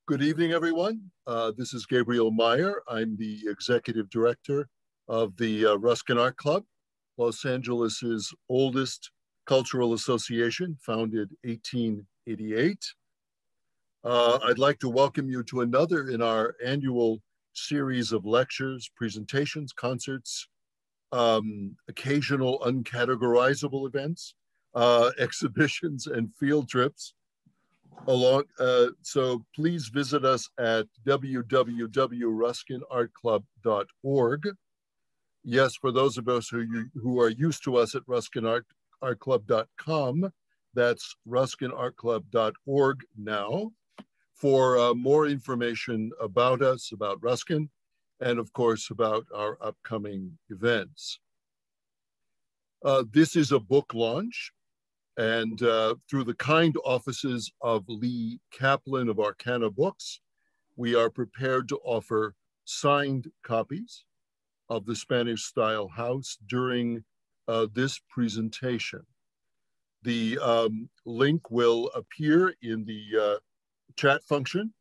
Good evening, everyone. This is Gabriel Meyer. I'm the executive director of the Ruskin Art Club, Los Angeles's oldest cultural association, founded 1888. I'd like to welcome you to another in our annual series of lectures, presentations, concerts, occasional uncategorizable events, exhibitions, and field trips. So please visit us at www.ruskinartclub.org. Yes, for those of us who are used to us at ruskinartclub.com, that's ruskinartclub.org now for more information about us, about Ruskin, and of course about our upcoming events. This is a book launch. And through the kind offices of Lee Kaplan of Arcana Books, we are prepared to offer signed copies of the Spanish style house during this presentation. The link will appear in the chat function,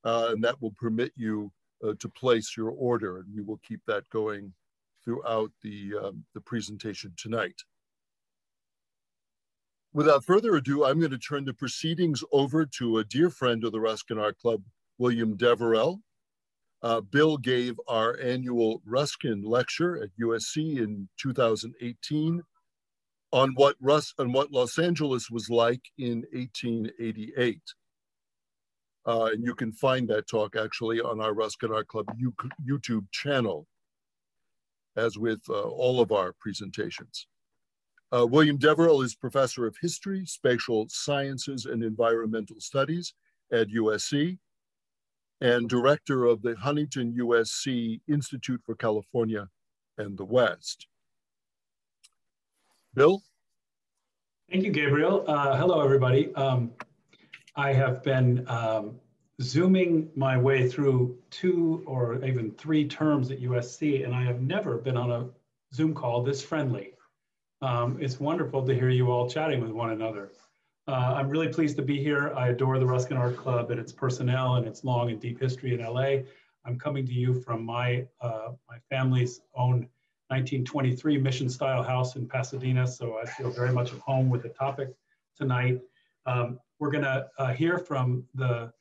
and that will permit you to place your order, and we will keep that going throughout the presentation tonight. Without further ado, I'm going to turn the proceedings over to a dear friend of the Ruskin Art Club, William Deverell. Bill gave our annual Ruskin lecture at USC in 2018 on what Los Angeles was like in 1888. And you can find that talk actually on our Ruskin Art Club YouTube channel, as with all of our presentations. William Deverell is professor of history, spatial sciences, and environmental studies at USC, and director of the Huntington USC Institute for California and the West. Bill? Thank you, Gabriel. Hello, everybody. I have been Zooming my way through 2 or even 3 terms at USC, and I have never been on a Zoom call this friendly. It's wonderful to hear you all chatting with one another. I'm really pleased to be here. I adore the Ruskin Art Club and its personnel and its long and deep history in LA. I'm coming to you from my family's own 1923 mission style house in Pasadena, so I feel very much at home with the topic tonight. We're gonna hear from the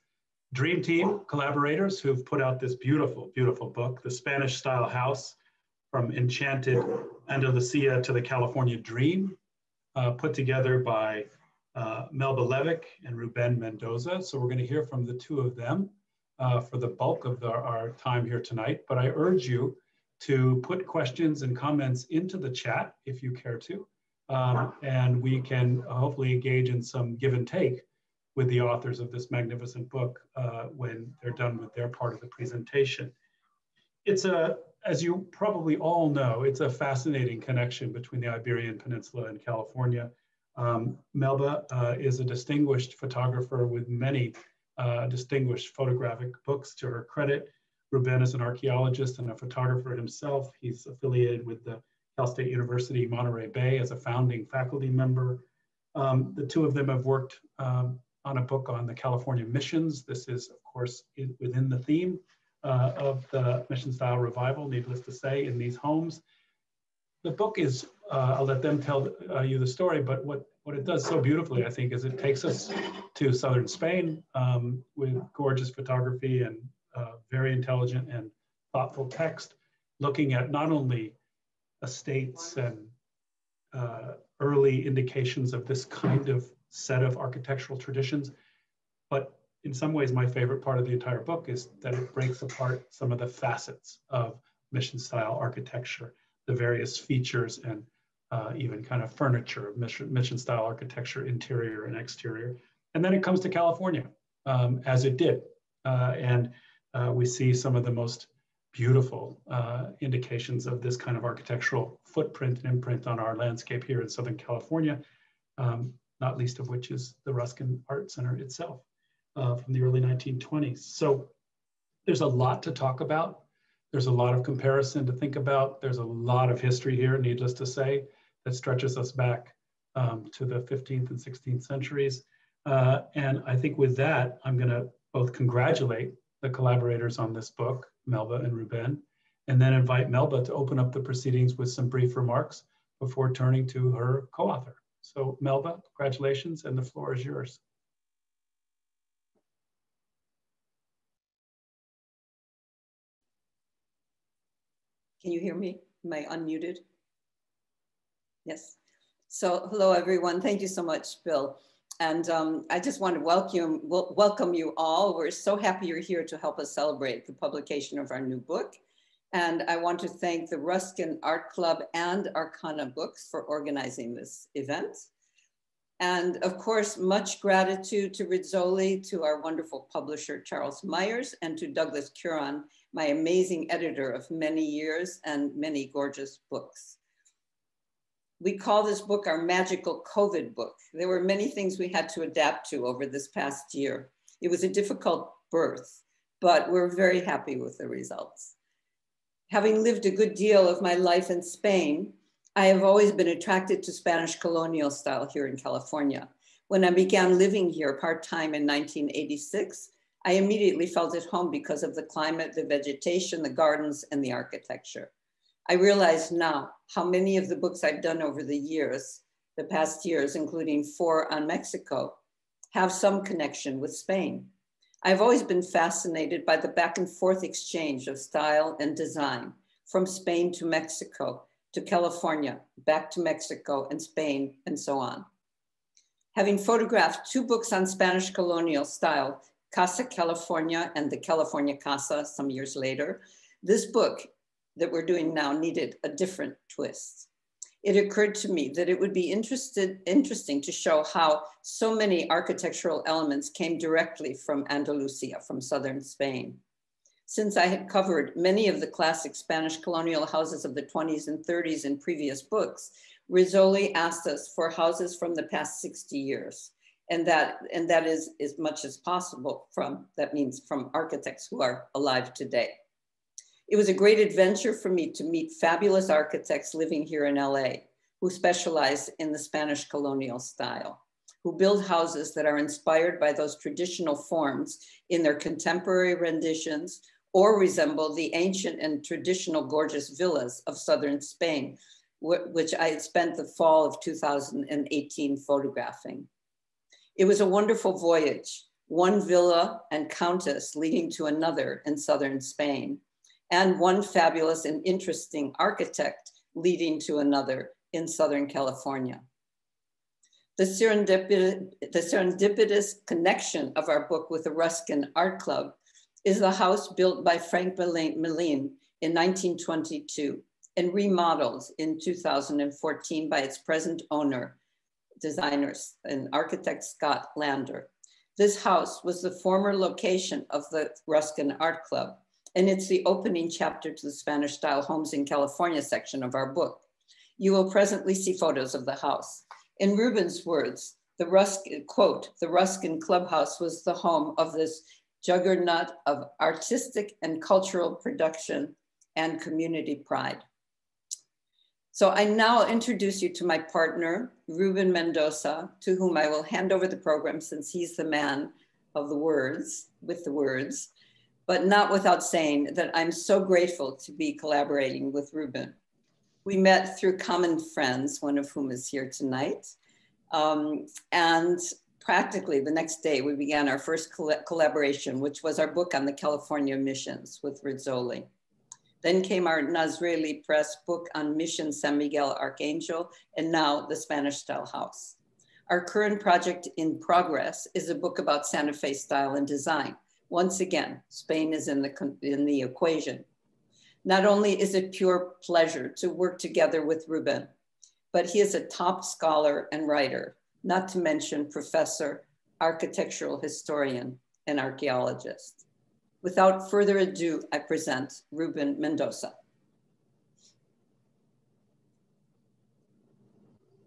Dream Team collaborators who've put out this beautiful, beautiful book, The Spanish Style House, From Enchanted Andalusia to the California Dream, put together by Melba Levick and Reuben Mendoza. So we're going to hear from the 2 of them for the bulk of our time here tonight. But I urge you to put questions and comments into the chat if you care to. And we can hopefully engage in some give and take with the authors of this magnificent book when they're done with their part of the presentation. As you probably all know, it's a fascinating connection between the Iberian Peninsula and California. Melba is a distinguished photographer with many distinguished photographic books to her credit. Ruben is an archaeologist and a photographer himself. He's affiliated with the Cal State University Monterey Bay as a founding faculty member. The 2 of them have worked on a book on the California missions. This is, of course, within the theme of the mission style revival, needless to say, in these homes. The book is, I'll let them tell you the story, but what it does so beautifully, I think, is it takes us to southern Spain with gorgeous photography and very intelligent and thoughtful text, looking at not only estates and early indications of this kind of set of architectural traditions, but in some ways, my favorite part of the entire book is that it breaks apart some of the facets of mission style architecture, the various features and even kind of furniture of mission style architecture, interior and exterior. And then it comes to California, as it did. And we see some of the most beautiful indications of this kind of architectural footprint and imprint on our landscape here in Southern California, not least of which is the Ruskin Art Center itself. From the early 1920s. So there's a lot to talk about. There's a lot of comparison to think about. There's a lot of history here, needless to say, that stretches us back to the 15th and 16th centuries. And I think with that, I'm going to both congratulate the collaborators on this book, Melba and Ruben, and then invite Melba to open up the proceedings with some brief remarks before turning to her co-author. So Melba, congratulations, and the floor is yours. Can you hear me? Am I unmuted? Yes. So hello, everyone. Thank you so much, Bill. And I just want to welcome you all. We're so happy you're here to help us celebrate the publication of our new book. And I want to thank the Ruskin Art Club and Arcana Books for organizing this event. And of course, much gratitude to Rizzoli, to our wonderful publisher, Charles Myers, and to Douglas Curon, my amazing editor of many years and many gorgeous books. We call this book our magical COVID book. There were many things we had to adapt to over this past year. It was a difficult birth, but we're very happy with the results. Having lived a good deal of my life in Spain, I have always been attracted to Spanish colonial style here in California. When I began living here part-time in 1986, I immediately felt at home because of the climate, the vegetation, the gardens, and the architecture. I realize now how many of the books I've done over the years, the past years, including 4 on Mexico, have some connection with Spain. I've always been fascinated by the back and forth exchange of style and design from Spain to Mexico, to California, back to Mexico and Spain, and so on. Having photographed 2 books on Spanish colonial style, Casa California and the California Casa some years later, this book that we're doing now needed a different twist. It occurred to me that it would be interesting to show how so many architectural elements came directly from Andalusia, from southern Spain. Since I had covered many of the classic Spanish colonial houses of the 20s and 30s in previous books, Rizzoli asked us for houses from the past 60 years. And that is as much as possible that means from architects who are alive today. It was a great adventure for me to meet fabulous architects living here in LA who specialize in the Spanish colonial style, who build houses that are inspired by those traditional forms in their contemporary renditions or resemble the ancient and traditional gorgeous villas of southern Spain, which I had spent the fall of 2018 photographing. It was a wonderful voyage, one villa and countess leading to another in southern Spain, and one fabulous and interesting architect leading to another in Southern California. The serendipitous connection of our book with the Ruskin Art Club is the house built by Frank Malin in 1922 and remodeled in 2014 by its present owner, designers and architect Scott Lander. This house was the former location of the Ruskin Art Club, and it's the opening chapter to the Spanish style homes in California section of our book. You will presently see photos of the house. In Ruben's words, the Ruskin, quote, the Ruskin Clubhouse was the home of this juggernaut of artistic and cultural production and community pride. So I now introduce you to my partner, Reuben Mendoza, to whom I will hand over the program since he's the man of the words, with the words, but not without saying that I'm so grateful to be collaborating with Reuben. We met through common friends, one of whom is here tonight. And practically the next day, we began our first collaboration, which was our book on the California missions with Rizzoli. Then came our Nazreli Press book on Mission San Miguel Archangel, and now the Spanish style house. Our current project in progress is a book about Santa Fe style and design. Once again, Spain is in the equation. Not only is it pure pleasure to work together with Ruben, but he is a top scholar and writer, not to mention professor, architectural historian, and archaeologist. Without further ado, I present Reuben Mendoza.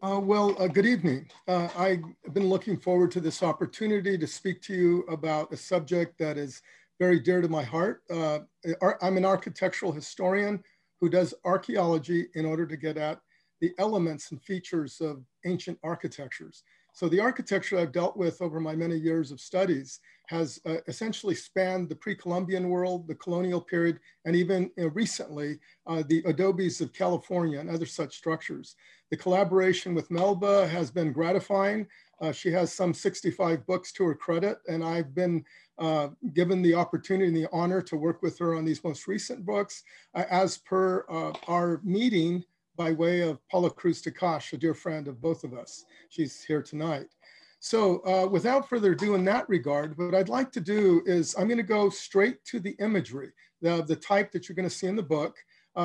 Good evening. I've been looking forward to this opportunity to speak to you about a subject that is very dear to my heart. I'm an architectural historian who does archaeology in order to get at the elements and features of ancient architectures. So the architecture I've dealt with over my many years of studies has essentially spanned the pre-Columbian world, the colonial period, and even recently, the adobes of California and other such structures. The collaboration with Melba has been gratifying. She has some 65 books to her credit, and I've been given the opportunity and the honor to work with her on these most recent books, as per our meeting by way of Paula Cruz Takash, a dear friend of both of us. She's here tonight. So without further ado in that regard, what I'd like to do is I'm going to go straight to the imagery, the type that you're going to see in the book.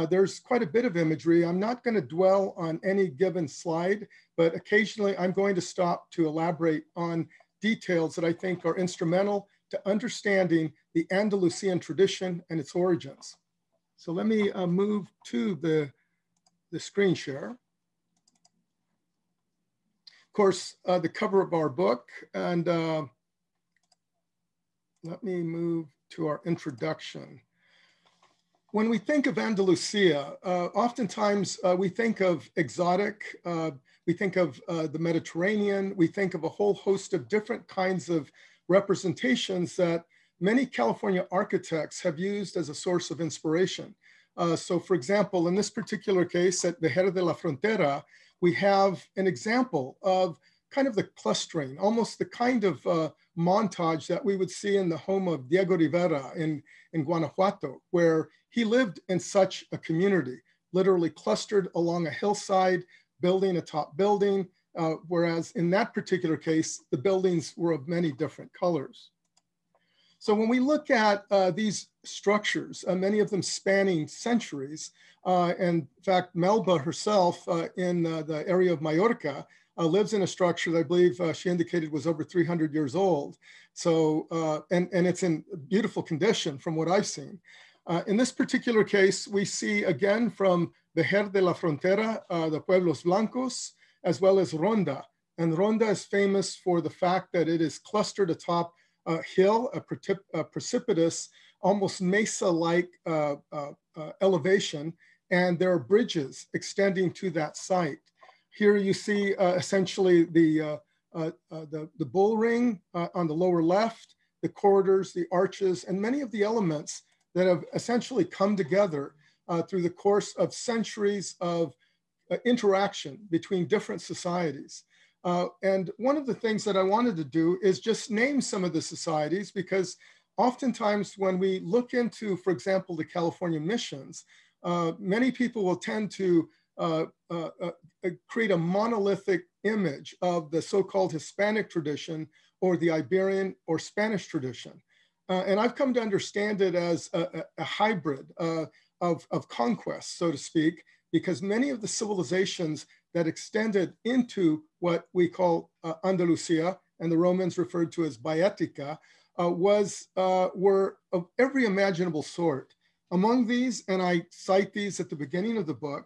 There's quite a bit of imagery. I'm not going to dwell on any given slide, but occasionally I'm going to stop to elaborate on details that I think are instrumental to understanding the Andalusian tradition and its origins. So let me move to the screen share. Of course, the cover of our book, and let me move to our introduction. When we think of Andalusia, oftentimes we think of exotic, we think of the Mediterranean, we think of a whole host of different kinds of representations that many California architects have used as a source of inspiration. So for example, in this particular case at the Casa de la Frontera, we have an example of kind of the clustering, almost the kind of montage that we would see in the home of Diego Rivera in Guanajuato, where he lived in such a community, literally clustered along a hillside, building atop building, whereas in that particular case, the buildings were of many different colors. So when we look at these structures, many of them spanning centuries, and in fact, Melba herself in the area of Mallorca lives in a structure that I believe she indicated was over 300 years old. So, and it's in beautiful condition from what I've seen. In this particular case, we see again from the Casa de la Frontera, the Pueblos Blancos, as well as Ronda. And Ronda is famous for the fact that it is clustered atop a hill, a precipitous, almost mesa-like elevation, and there are bridges extending to that site. Here you see essentially the bull ring on the lower left, the corridors, the arches, and many of the elements that have essentially come together through the course of centuries of interaction between different societies. And one of the things that I wanted to do is just name some of the societies, because oftentimes when we look into, for example, the California missions, many people will tend to create a monolithic image of the so-called Hispanic tradition or the Iberian or Spanish tradition. And I've come to understand it as a hybrid of conquest, so to speak, because many of the civilizations that extended into what we call Andalusia, and the Romans referred to as Baetica, were of every imaginable sort. Among these, and I cite these at the beginning of the book,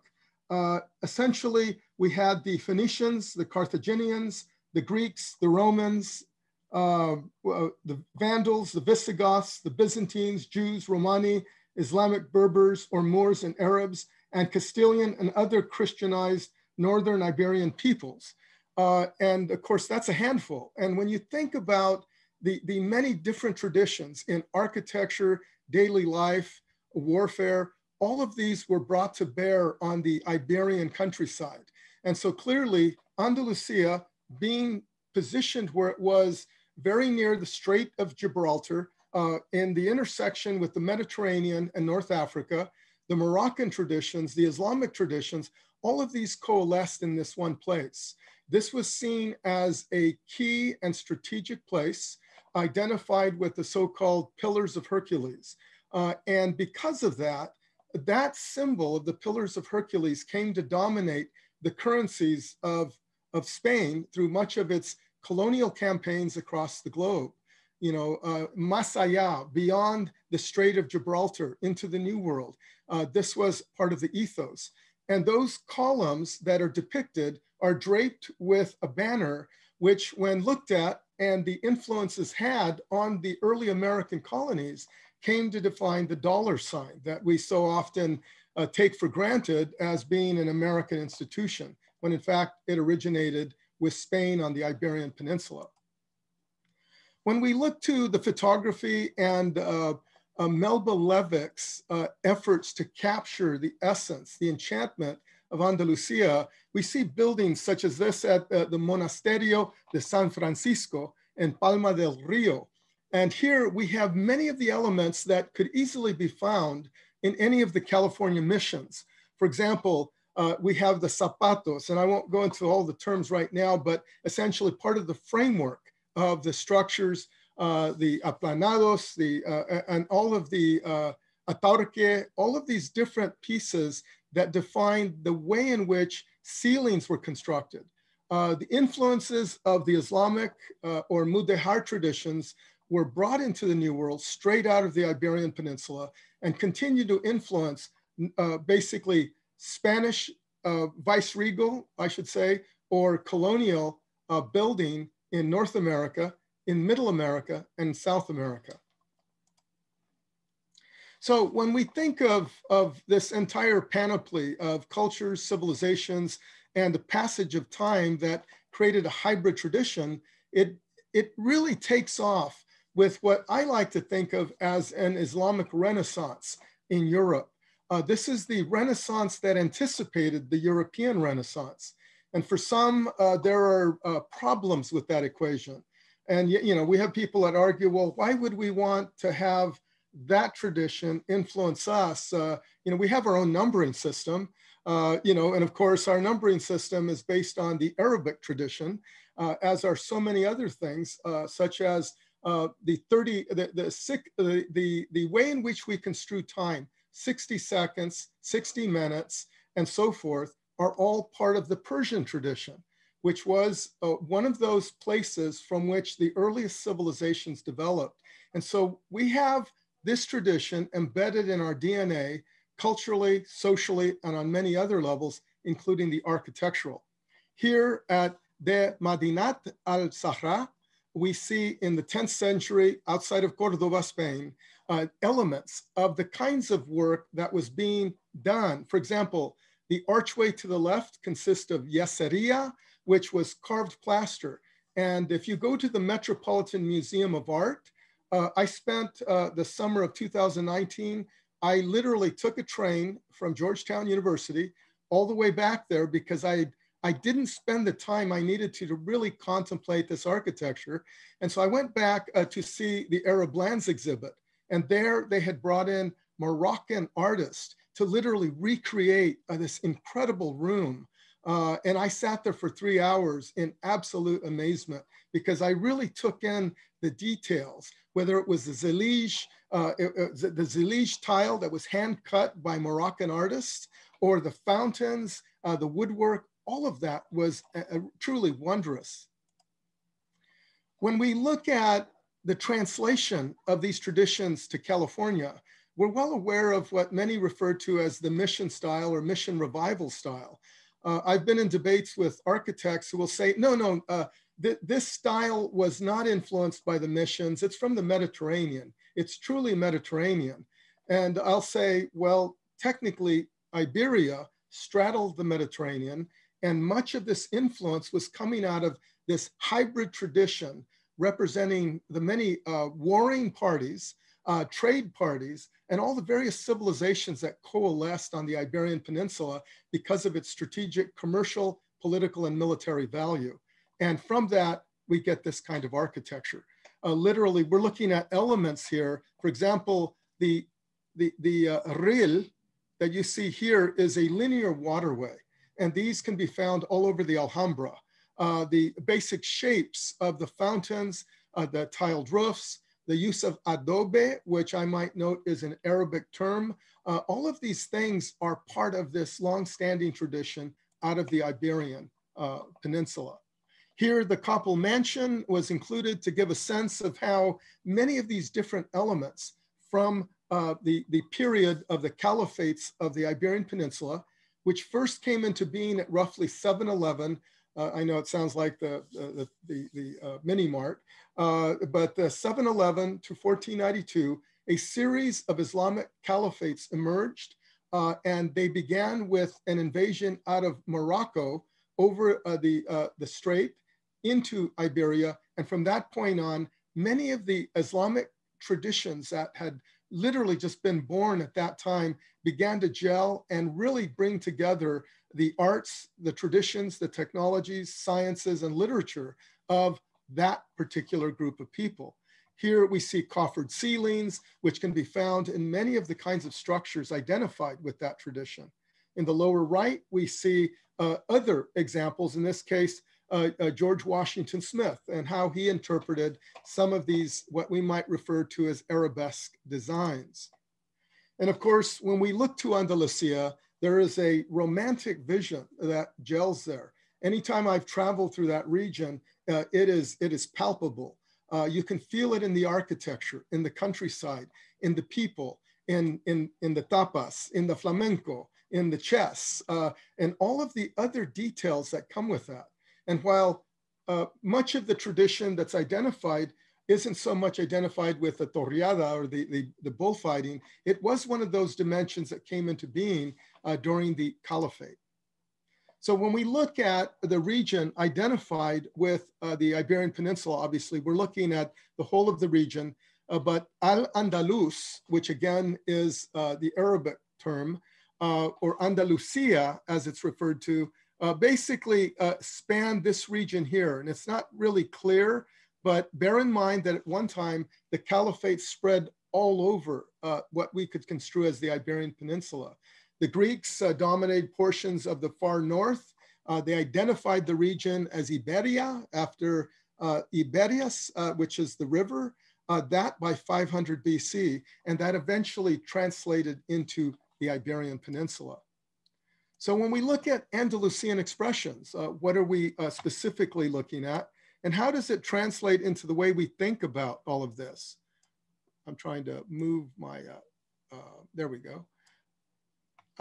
essentially we had the Phoenicians, the Carthaginians, the Greeks, the Romans, the Vandals, the Visigoths, the Byzantines, Jews, Romani, Islamic Berbers or Moors and Arabs, and Castilian and other Christianized Northern Iberian peoples. And of course, that's a handful. And when you think about the many different traditions in architecture, daily life, warfare, all of these were brought to bear on the Iberian countryside. And so clearly, Andalusia, being positioned where it was very near the Strait of Gibraltar, in the intersection with the Mediterranean and North Africa, the Moroccan traditions, the Islamic traditions, all of these coalesced in this one place. This was seen as a key and strategic place, identified with the so-called Pillars of Hercules. And because of that, that symbol of the Pillars of Hercules came to dominate the currencies of Spain through much of its colonial campaigns across the globe. You know, más allá, beyond the Strait of Gibraltar into the New World. This was part of the ethos. And those columns that are depicted are draped with a banner, which when looked at and the influences had on the early American colonies came to define the dollar sign that we so often take for granted as being an American institution, when in fact it originated with Spain on the Iberian Peninsula. When we look to the photography and Melba Levick's efforts to capture the essence, the enchantment of Andalusia, we see buildings such as this at the Monasterio de San Francisco in Palma del Rio. And here we have many of the elements that could easily be found in any of the California missions. For example, we have the zapatos, and I won't go into all the terms right now, but essentially part of the framework of the structures, the aplanados, and all of the atarque, all of these different pieces that define the way in which ceilings were constructed. The influences of the Islamic or Mudéjar traditions were brought into the New World straight out of the Iberian Peninsula and continue to influence basically Spanish viceregal, I should say, or colonial building in North America, in Middle America, and South America. So when we think of this entire panoply of cultures, civilizations, and the passage of time that created a hybrid tradition, it really takes off with what I like to think of as an Islamic Renaissance in Europe. This is the Renaissance that anticipated the European Renaissance. And for some, there are problems with that equation. And we have people that argue, well, why would we want to have that tradition influence us? We have our own numbering system, and of course our numbering system is based on the Arabic tradition, as are so many other things, such as the way in which we construe time, 60 seconds, 60 minutes, and so forth, are all part of the Persian tradition, which was one of those places from which the earliest civilizations developed. And so we have this tradition embedded in our DNA, culturally, socially, and on many other levels, including the architectural. Here at De Madinat al-Sahra, we see in the 10th century, outside of Cordoba, Spain, elements of the kinds of work that was being done. For example, the archway to the left consists of yeseria, which was carved plaster. And if you go to the Metropolitan Museum of Art, I spent the summer of 2019, I literally took a train from Georgetown University all the way back there because I didn't spend the time I needed to really contemplate this architecture. And so I went back to see the Arab Lands exhibit. And there they had brought in Moroccan artists to literally recreate this incredible room. And I sat there for 3 hours in absolute amazement because I really took in the details, whether it was the Zelige tile that was hand cut by Moroccan artists, or the fountains, the woodwork, all of that was truly wondrous. When we look at the translation of these traditions to California, we're well aware of what many refer to as the mission style or mission revival style. I've been in debates with architects who will say, no, this style was not influenced by the missions. It's from the Mediterranean. It's truly Mediterranean. And I'll say, well, technically, Iberia straddled the Mediterranean, and much of this influence was coming out of this hybrid tradition representing the many warring parties, trade parties, and all the various civilizations that coalesced on the Iberian Peninsula because of its strategic, commercial, political, and military value. And from that, we get this kind of architecture. Literally, we're looking at elements here. For example, the ril that you see here is a linear waterway, and these can be found all over the Alhambra. The basic shapes of the fountains, the tiled roofs, the use of adobe, which I might note is an Arabic term. All of these things are part of this long-standing tradition out of the Iberian Peninsula. Here, the Capel Mansion was included to give a sense of how many of these different elements from the period of the Caliphates of the Iberian Peninsula, which first came into being at roughly 711. I know it sounds like the mini mart, but the 711 to 1492, a series of Islamic caliphates emerged, and they began with an invasion out of Morocco over the strait into Iberia. And from that point on, many of the Islamic traditions that had literally just been born at that time began to gel and really bring together the arts, the traditions, the technologies, sciences, and literature of that particular group of people. Here we see coffered ceilings, which can be found in many of the kinds of structures identified with that tradition. In the lower right, we see other examples, in this case, George Washington Smith and how he interpreted some of these, what we might refer to as arabesque designs. And of course, when we look to Andalusia, there is a romantic vision that gels there. Anytime I've traveled through that region, it is palpable. You can feel it in the architecture, in the countryside, in the people, in the tapas, in the flamenco, in the chess, and all of the other details that come with that. And while much of the tradition that's identified isn't so much identified with the torreada or the bullfighting, it was one of those dimensions that came into being during the Caliphate. So when we look at the region identified with the Iberian Peninsula, obviously, we're looking at the whole of the region, but Al-Andalus, which again is the Arabic term, or Andalusia, as it's referred to, basically span this region here. And it's not really clear, but bear in mind that at one time, the Caliphate spread all over what we could construe as the Iberian Peninsula. The Greeks dominated portions of the far north. They identified the region as Iberia after Iberias, which is the river, that by 500 BC, and that eventually translated into the Iberian Peninsula. So when we look at Andalusian expressions, what are we specifically looking at? And how does it translate into the way we think about all of this? I'm trying to move my, there we go.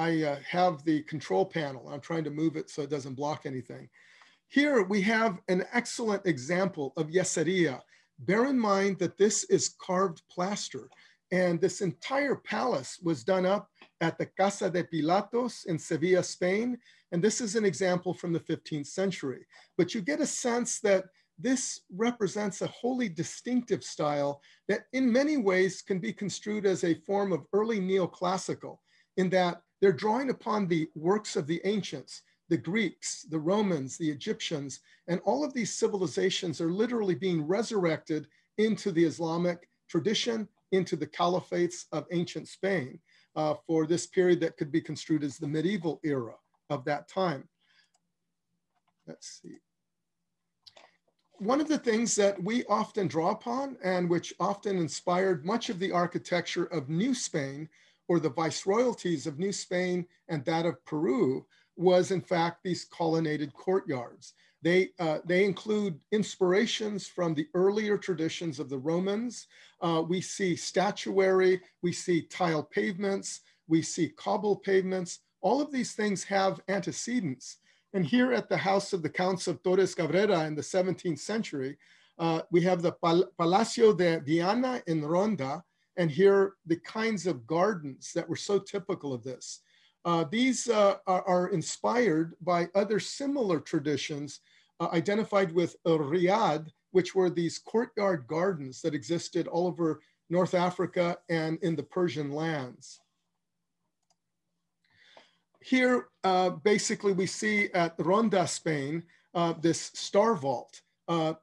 I have the control panel. I'm trying to move it so it doesn't block anything. Here we have an excellent example of yeseria. Bear in mind that this is carved plaster, and this entire palace was done up at the Casa de Pilatos in Sevilla, Spain. And this is an example from the 15th century. But you get a sense that this represents a wholly distinctive style that in many ways can be construed as a form of early neoclassical, in that they're drawing upon the works of the ancients, the Greeks, the Romans, the Egyptians, and all of these civilizations are literally being resurrected into the Islamic tradition, into the caliphates of ancient Spain for this period that could be construed as the medieval era of that time. Let's see. One of the things that we often draw upon and which often inspired much of the architecture of New Spain, or the viceroyalties of New Spain and that of Peru, was in fact these colonnaded courtyards. They include inspirations from the earlier traditions of the Romans. We see statuary, we see tile pavements, we see cobble pavements. All of these things have antecedents. And here at the house of the Counts of Torres Cabrera in the 17th century, we have the Palacio de Viana in Ronda, and here the kinds of gardens that were so typical of this. These are inspired by other similar traditions identified with Riyadh, which were these courtyard gardens that existed all over North Africa and in the Persian lands. Here, basically, we see at Ronda, Spain, this star vault,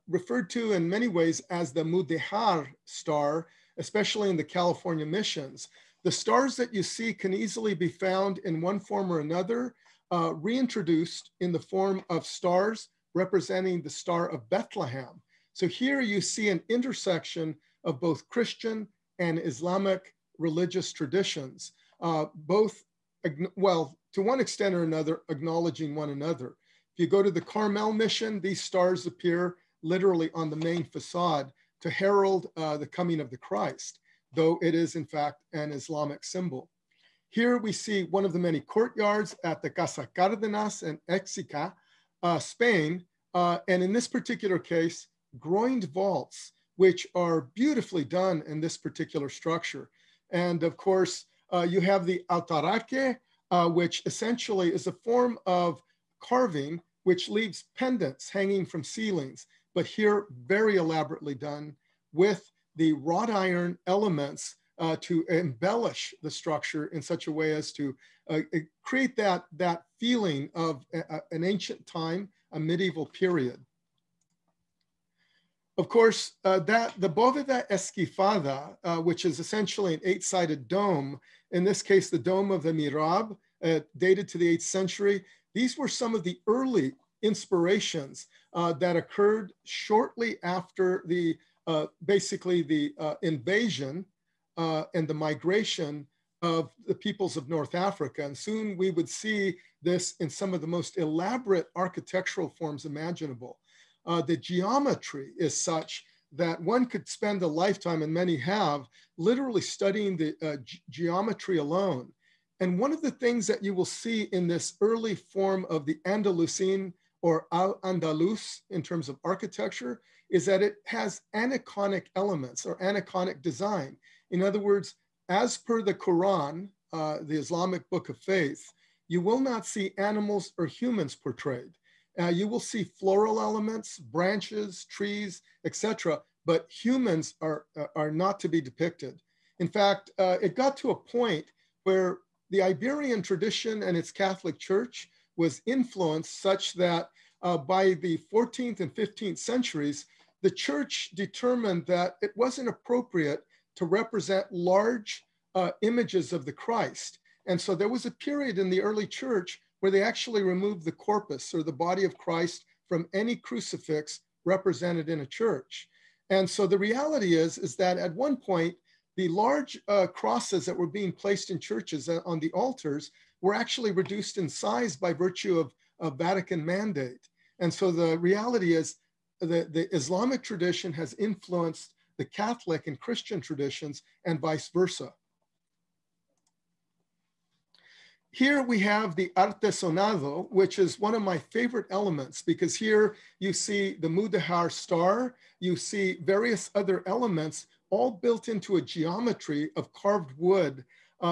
referred to in many ways as the Mudéjar star, especially in the California missions. The stars that you see can easily be found in one form or another, reintroduced in the form of stars representing the Star of Bethlehem. So here you see an intersection of both Christian and Islamic religious traditions, both, well, to one extent or another, acknowledging one another. If you go to the Carmel mission, these stars appear literally on the main facade to herald the coming of the Christ, though it is in fact an Islamic symbol. Here we see one of the many courtyards at the Casa Cardenas in Écija, Spain, and in this particular case, groined vaults, which are beautifully done in this particular structure. And of course, you have the altaraque, which essentially is a form of carving which leaves pendants hanging from ceilings, but here very elaborately done with the wrought iron elements to embellish the structure in such a way as to create that feeling of an ancient time, a medieval period. Of course, the bóveda esquifada, which is essentially an 8-sided dome, in this case, the dome of the Mihrab, dated to the 8th century. These were some of the early inspirations that occurred shortly after the basically the invasion and the migration of the peoples of North Africa. And soon we would see this in some of the most elaborate architectural forms imaginable. The geometry is such that one could spend a lifetime, and many have, literally studying the geometry alone. And one of the things that you will see in this early form of the Andalusian or Al-Andalus in terms of architecture is that it has anaconic elements or anaconic design. In other words, as per the Quran, the Islamic book of faith, you will not see animals or humans portrayed. You will see floral elements, branches, trees, etc., but humans are not to be depicted. In fact, it got to a point where the Iberian tradition and its Catholic Church was influenced such that by the 14th and 15th centuries, the church determined that it wasn't appropriate to represent large images of the Christ. And so there was a period in the early church where they actually removed the corpus or the body of Christ from any crucifix represented in a church. And so the reality is that at one point, the large crosses that were being placed in churches on the altars were actually reduced in size by virtue of Vatican mandate. And so the reality is the Islamic tradition has influenced the Catholic and Christian traditions and vice versa. Here we have the artesonado, which is one of my favorite elements because here you see the Mudéjar star, you see various other elements all built into a geometry of carved wood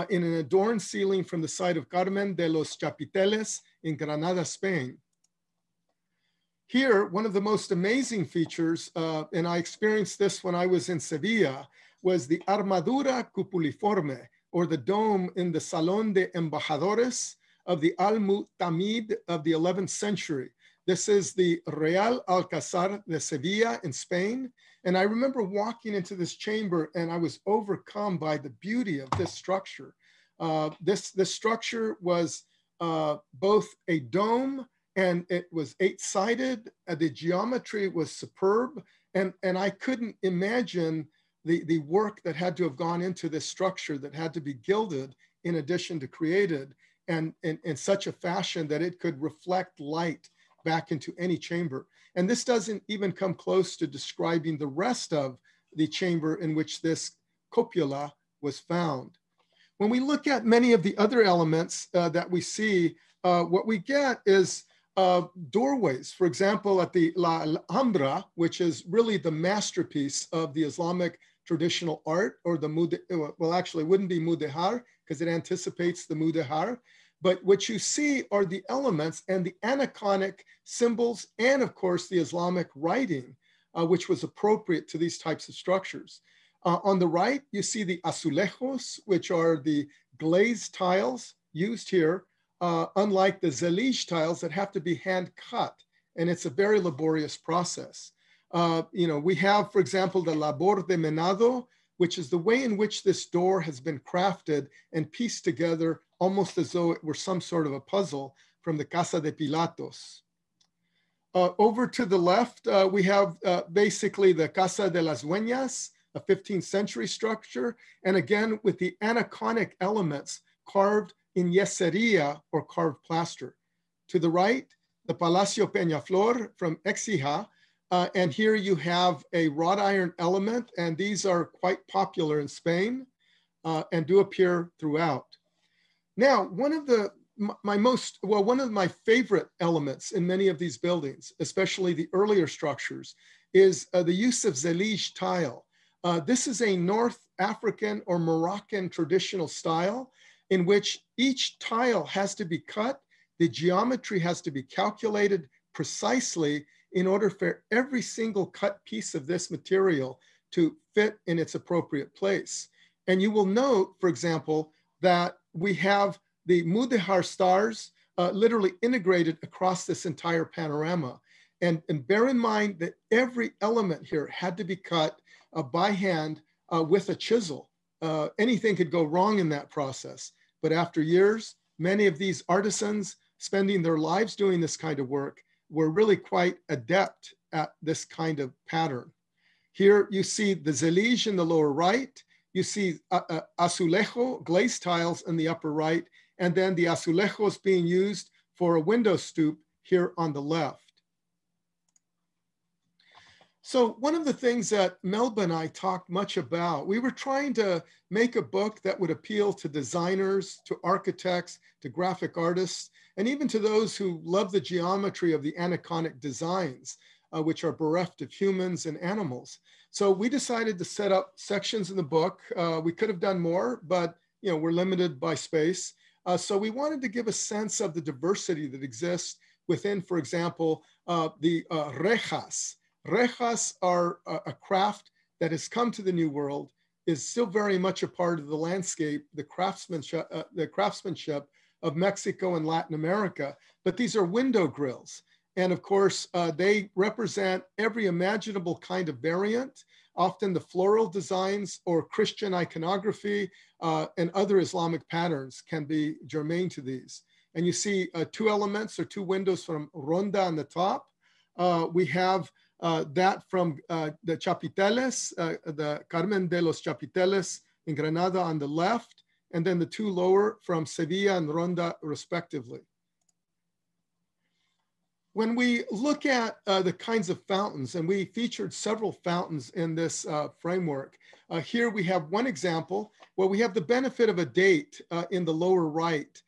in an adorned ceiling from the site of Carmen de los Chapiteles in Granada, Spain. Here, one of the most amazing features, and I experienced this when I was in Sevilla, was the armadura cupuliforme, or the dome in the Salón de Embajadores of the Al-Mu'tamid of the 11th century. This is the Real Alcazar de Sevilla in Spain. And I remember walking into this chamber and I was overcome by the beauty of this structure. This structure was both a dome and it was 8-sided. The geometry was superb. And I couldn't imagine the work that had to have gone into this structure that had to be gilded in addition to created and in such a fashion that it could reflect light back into any chamber. And this doesn't even come close to describing the rest of the chamber in which this cupola was found. When we look at many of the other elements that we see, what we get is doorways. For example, at the La Alhambra, which is really the masterpiece of the Islamic traditional art, or the well, actually it wouldn't be Mudéjar because it anticipates the Mudéjar. But what you see are the elements and the anaconic symbols, and of course the Islamic writing, which was appropriate to these types of structures. On the right, you see the Asulejos, which are the glazed tiles used here, unlike the Zelige tiles that have to be hand cut. And it's a very laborious process. We have, for example, the labor de menado, which is the way in which this door has been crafted and pieced together almost as though it were some sort of a puzzle from the Casa de Pilatos. Over to the left, we have basically the Casa de las Vegas, a 15th century structure, and again with the anaconic elements carved in yeseria or carved plaster. To the right, the Palacio Peñaflor from Écija, and here you have a wrought iron element, and these are quite popular in Spain and do appear throughout. Now, one of my favorite elements in many of these buildings, especially the earlier structures, is the use of Zelige tile. This is a North African or Moroccan traditional style in which each tile has to be cut, the geometry has to be calculated precisely in order for every single cut piece of this material to fit in its appropriate place. And you will note, for example, that we have the Mudehar stars literally integrated across this entire panorama. And bear in mind that every element here had to be cut by hand with a chisel. Anything could go wrong in that process. But after years, many of these artisans spending their lives doing this kind of work were really quite adept at this kind of pattern. Here you see the zellige in the lower right. You see azulejo, glazed tiles in the upper right, and then the azulejos being used for a window stoop here on the left. So one of the things that Melba and I talked much about, we were trying to make a book that would appeal to designers, to architects, to graphic artists, and even to those who love the geometry of the Anaconic designs, which are bereft of humans and animals. So we decided to set up sections in the book. We could have done more, but we're limited by space. So we wanted to give a sense of the diversity that exists within, for example, the rejas. Rejas are a craft that has come to the New World, is still very much a part of the landscape, the craftsmanship of Mexico and Latin America, but these are window grills. And of course, they represent every imaginable kind of variant. Often the floral designs or Christian iconography and other Islamic patterns can be germane to these. And you see two elements or two windows from Ronda on the top. We have that from the Chapiteles, the Carmen de los Chapiteles in Granada on the left, and then the two lower from Sevilla and Ronda respectively. When we look at the kinds of fountains, and we featured several fountains in this framework, here we have one example where we have the benefit of a date in the lower right.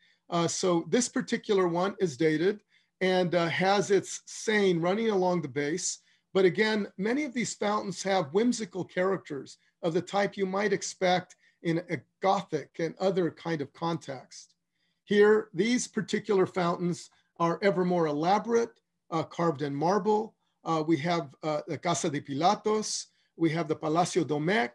So this particular one is dated and has its saying running along the base. But again, many of these fountains have whimsical characters of the type you might expect in a Gothic and other kind of context. Here, these particular fountains are ever more elaborate, carved in marble. We have the Casa de Pilatos, we have the Palacio Domec,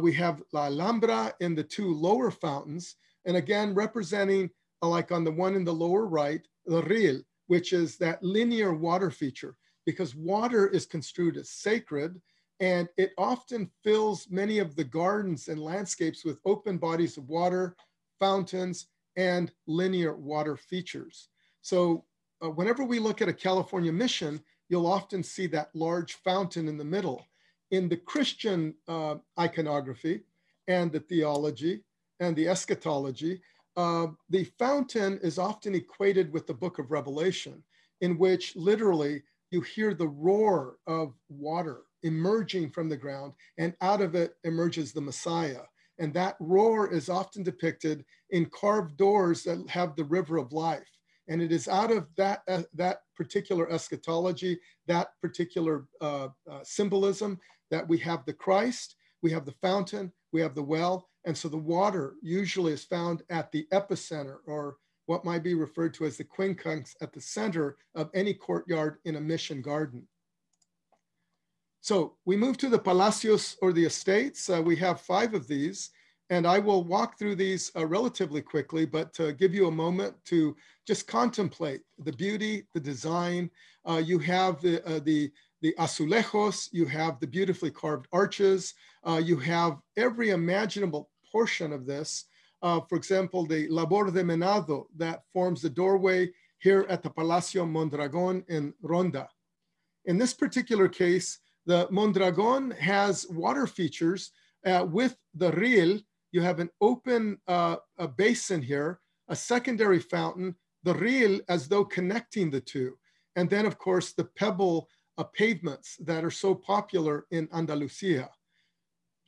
we have La Alhambra in the two lower fountains, and again, representing, like on the one in the lower right, the riel, which is that linear water feature, because water is construed as sacred, and it often fills many of the gardens and landscapes with open bodies of water, fountains, and linear water features. So whenever we look at a California mission, you'll often see that large fountain in the middle. In the Christian iconography and the theology and the eschatology, the fountain is often equated with the book of Revelation, in which literally you hear the roar of water emerging from the ground, and out of it emerges the Messiah. And that roar is often depicted in carved doors that have the river of life. And it is out of that, that particular eschatology, that particular symbolism, that we have the Christ, we have the fountain, we have the well. And so the water usually is found at the epicenter, or what might be referred to as the quincunx, at the center of any courtyard in a mission garden. So we move to the palacios, or the estates. We have 5 of these, and I will walk through these relatively quickly, but to give you a moment to just contemplate the beauty, the design. You have the azulejos, you have the beautifully carved arches, you have every imaginable portion of this. For example, the labor de menado that forms the doorway here at the Palacio Mondragon in Ronda. In this particular case, the Mondragon has water features with the riel. You have an open a basin here, a secondary fountain, the riel as though connecting the two. And then of course, the pebble pavements that are so popular in Andalusia.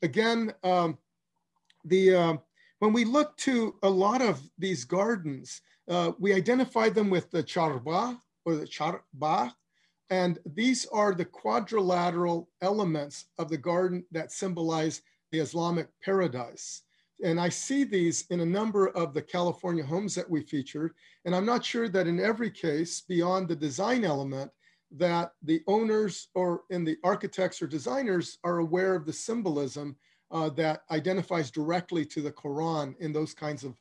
Again, when we look to a lot of these gardens, we identify them with the charba, or the charba, and these are the quadrilateral elements of the garden that symbolize the Islamic paradise. And I see these in a number of the California homes that we featured. And I'm not sure that in every case, beyond the design element, that the owners or in the architects or designers are aware of the symbolism that identifies directly to the Quran in those kinds of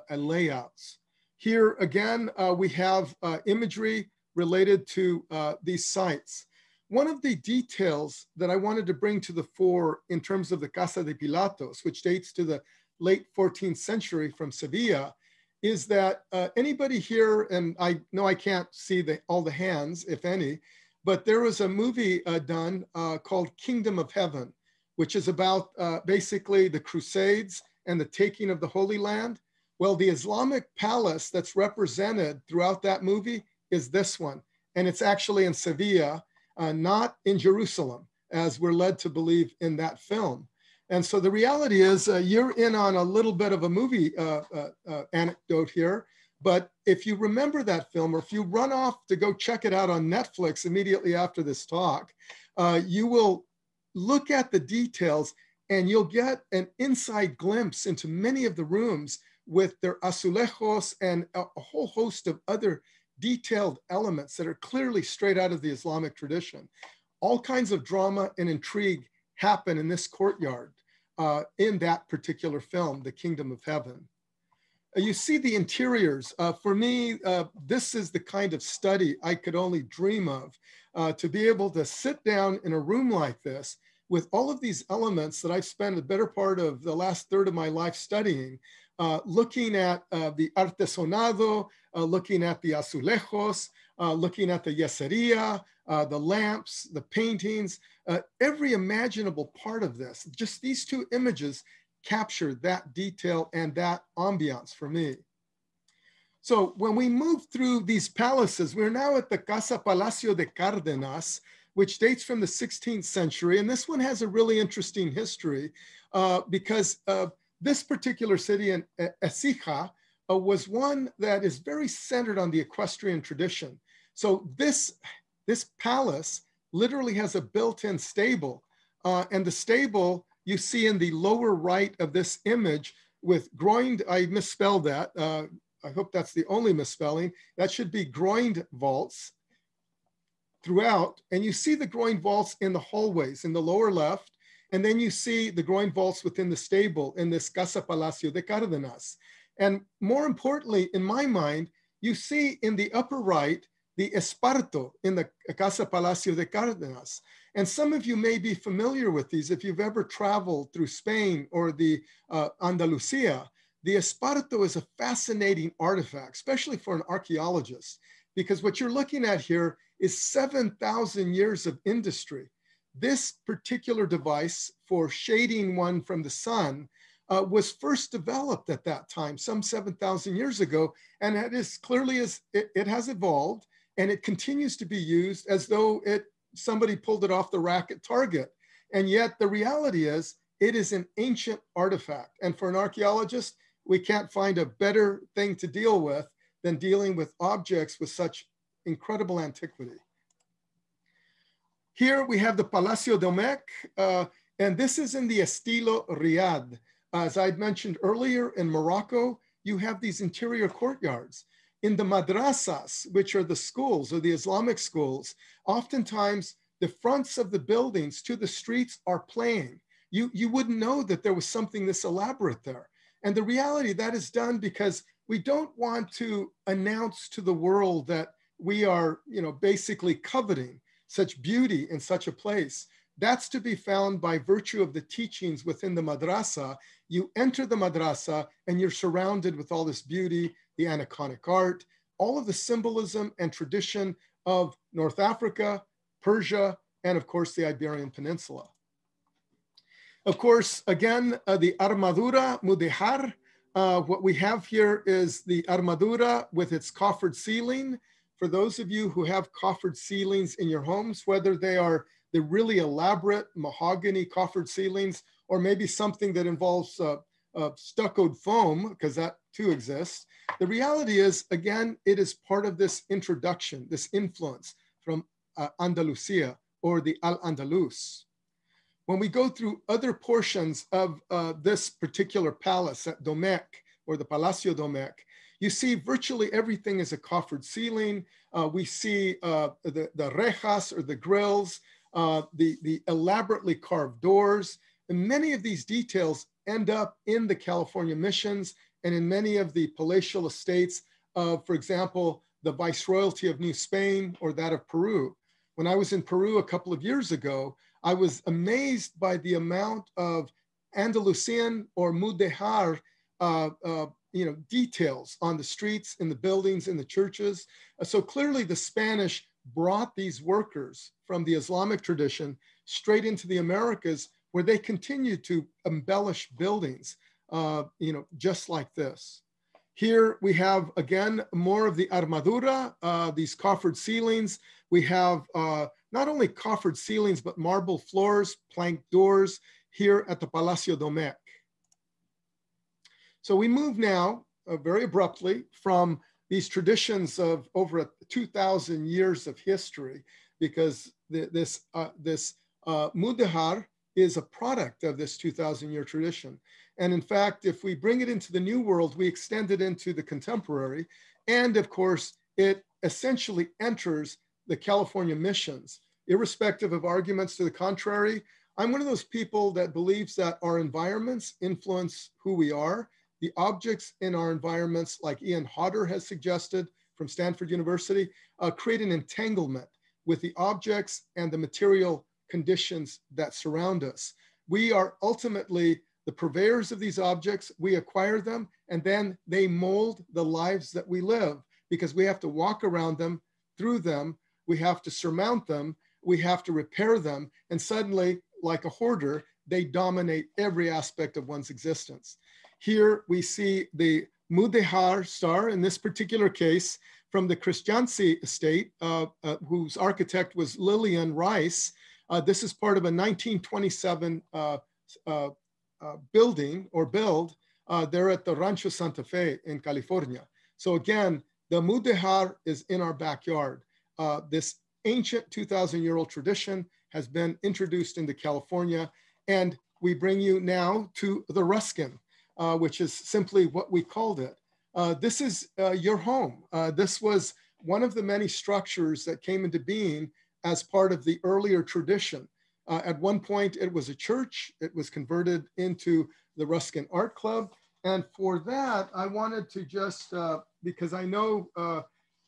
layouts. Here again, we have imagery related to these sites. One of the details that I wanted to bring to the fore in terms of the Casa de Pilatos, which dates to the late 14th century from Sevilla, is that anybody here, and I know I can't see all the hands, if any, but there was a movie done called Kingdom of Heaven, which is about basically the Crusades and the taking of the Holy Land. Well, the Islamic Palace that's represented throughout that movie is this one. And it's actually in Sevilla, not in Jerusalem, as we're led to believe in that film. And so the reality is you're in on a little bit of a movie anecdote here. But if you remember that film, or if you run off to go check it out on Netflix immediately after this talk, you will look at the details and you'll get an inside glimpse into many of the rooms with their Asulejos and a whole host of other detailed elements that are clearly straight out of the Islamic tradition. All kinds of drama and intrigue happen in this courtyard in that particular film, The Kingdom of Heaven. You see the interiors. For me, this is the kind of study I could only dream of, to be able to sit down in a room like this with all of these elements that I've spent the better part of the last third of my life studying, looking at the artesonado, looking at the azulejos, looking at the yeseria, the lamps, the paintings, every imaginable part of this. Just these two images capture that detail and that ambiance for me. So when we move through these palaces, we're now at the Casa Palacio de Cardenas, which dates from the 16th century. And this one has a really interesting history because this particular city in Écija was one that is very centered on the equestrian tradition. So this palace literally has a built-in stable, and the stable you see in the lower right of this image with groined, I misspelled that. I hope that's the only misspelling. That should be groined vaults throughout. And you see the groined vaults in the hallways in the lower left. And then you see the groined vaults within the stable in this Casa Palacio de Cardenas. And more importantly, in my mind, you see in the upper right, the Esparto in the Casa Palacio de Cardenas. And some of you may be familiar with these if you've ever traveled through Spain or the Andalusia. The Esparto is a fascinating artifact, especially for an archaeologist, because what you're looking at here is 7,000 years of industry. This particular device for shading one from the sun was first developed at that time, some 7,000 years ago, and it is clearly it has evolved, and it continues to be used as though somebody pulled it off the rack at Target. And yet the reality is it is an ancient artifact. And for an archaeologist, we can't find a better thing to deal with than dealing with objects with such incredible antiquity. Here we have the Palacio Domec, and this is in the Estilo Riyadh. As I'd mentioned earlier, in Morocco, you have these interior courtyards. In the madrasas, which are the schools or the Islamic schools, oftentimes the fronts of the buildings to the streets are plain. You wouldn't know that there was something this elaborate there. And the reality that is done because we don't want to announce to the world that we are, basically coveting such beauty in such a place. That's to be found by virtue of the teachings within the madrasa. You enter the madrasa and you're surrounded with all this beauty, the Anaconic art, all of the symbolism and tradition of North Africa, Persia, and of course the Iberian Peninsula. Of course, again, the Armadura Mudéjar. What we have here is the Armadura with its coffered ceiling. For those of you who have coffered ceilings in your homes, whether they are the really elaborate mahogany coffered ceilings, or maybe something that involves stuccoed foam, because that too exists. The reality is, again, it is part of this introduction, this influence from Andalusia or the Al-Andalus. When we go through other portions of this particular palace at Domec, or the Palacio Domec, you see virtually everything is a coffered ceiling. We see the rejas, or the grills, the elaborately carved doors. And many of these details end up in the California missions and in many of the palatial estates of, for example, the Viceroyalty of New Spain or that of Peru. When I was in Peru a couple of years ago, I was amazed by the amount of Andalusian or mudéjar details on the streets, in the buildings, in the churches. So clearly the Spanish brought these workers from the Islamic tradition straight into the Americas, where they continue to embellish buildings, just like this. Here we have, again, more of the armadura, these coffered ceilings. We have not only coffered ceilings, but marble floors, plank doors here at the Palacio Domec. So we move now very abruptly from these traditions of over 2,000 years of history, because this mudéjar is a product of this 2,000-year tradition. And in fact, if we bring it into the New World, we extend it into the contemporary. And of course, it essentially enters the California missions. Irrespective of arguments to the contrary, I'm one of those people that believes that our environments influence who we are. The objects in our environments, like Ian Hodder has suggested from Stanford University, create an entanglement with the objects and the material conditions that surround us. We are ultimately the purveyors of these objects. We acquire them, and then they mold the lives that we live, because we have to walk around them, through them, we have to surmount them, we have to repair them, and suddenly, like a hoarder, they dominate every aspect of one's existence. Here we see the mudéjar star, in this particular case, from the Christiansi estate, whose architect was Lillian Rice. This is part of a 1927 building or build there at the Rancho Santa Fe in California. So again, the mudéjar is in our backyard. This ancient 2,000-year-old tradition has been introduced into California, and we bring you now to the Ruskin, which is simply what we called it. This is your home. This was one of the many structures that came into being as part of the earlier tradition. At one point, it was a church. It was converted into the Ruskin Art Club. And for that, I wanted to just, because I know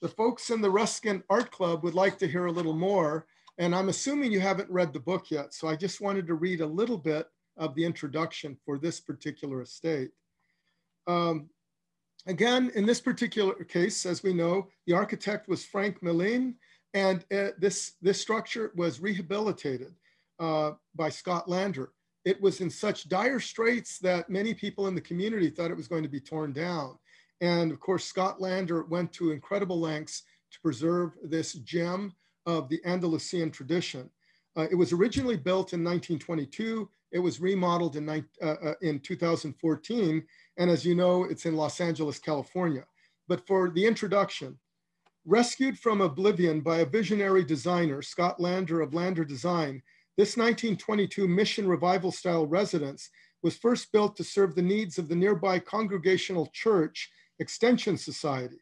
the folks in the Ruskin Art Club would like to hear a little more, and I'm assuming you haven't read the book yet. So I just wanted to read a little bit of the introduction for this particular estate. Again, in this particular case, as we know, the architect was Frank Millin, and this structure was rehabilitated by Scott Lander. It was in such dire straits that many people in the community thought it was going to be torn down. And of course, Scott Lander went to incredible lengths to preserve this gem of the Andalusian tradition. It was originally built in 1922. It was remodeled in 2014. And as you know, it's in Los Angeles, California. But for the introduction, rescued from oblivion by a visionary designer, Scott Lander of Lander Design, this 1922 Mission Revival style residence was first built to serve the needs of the nearby Congregational Church Extension Society.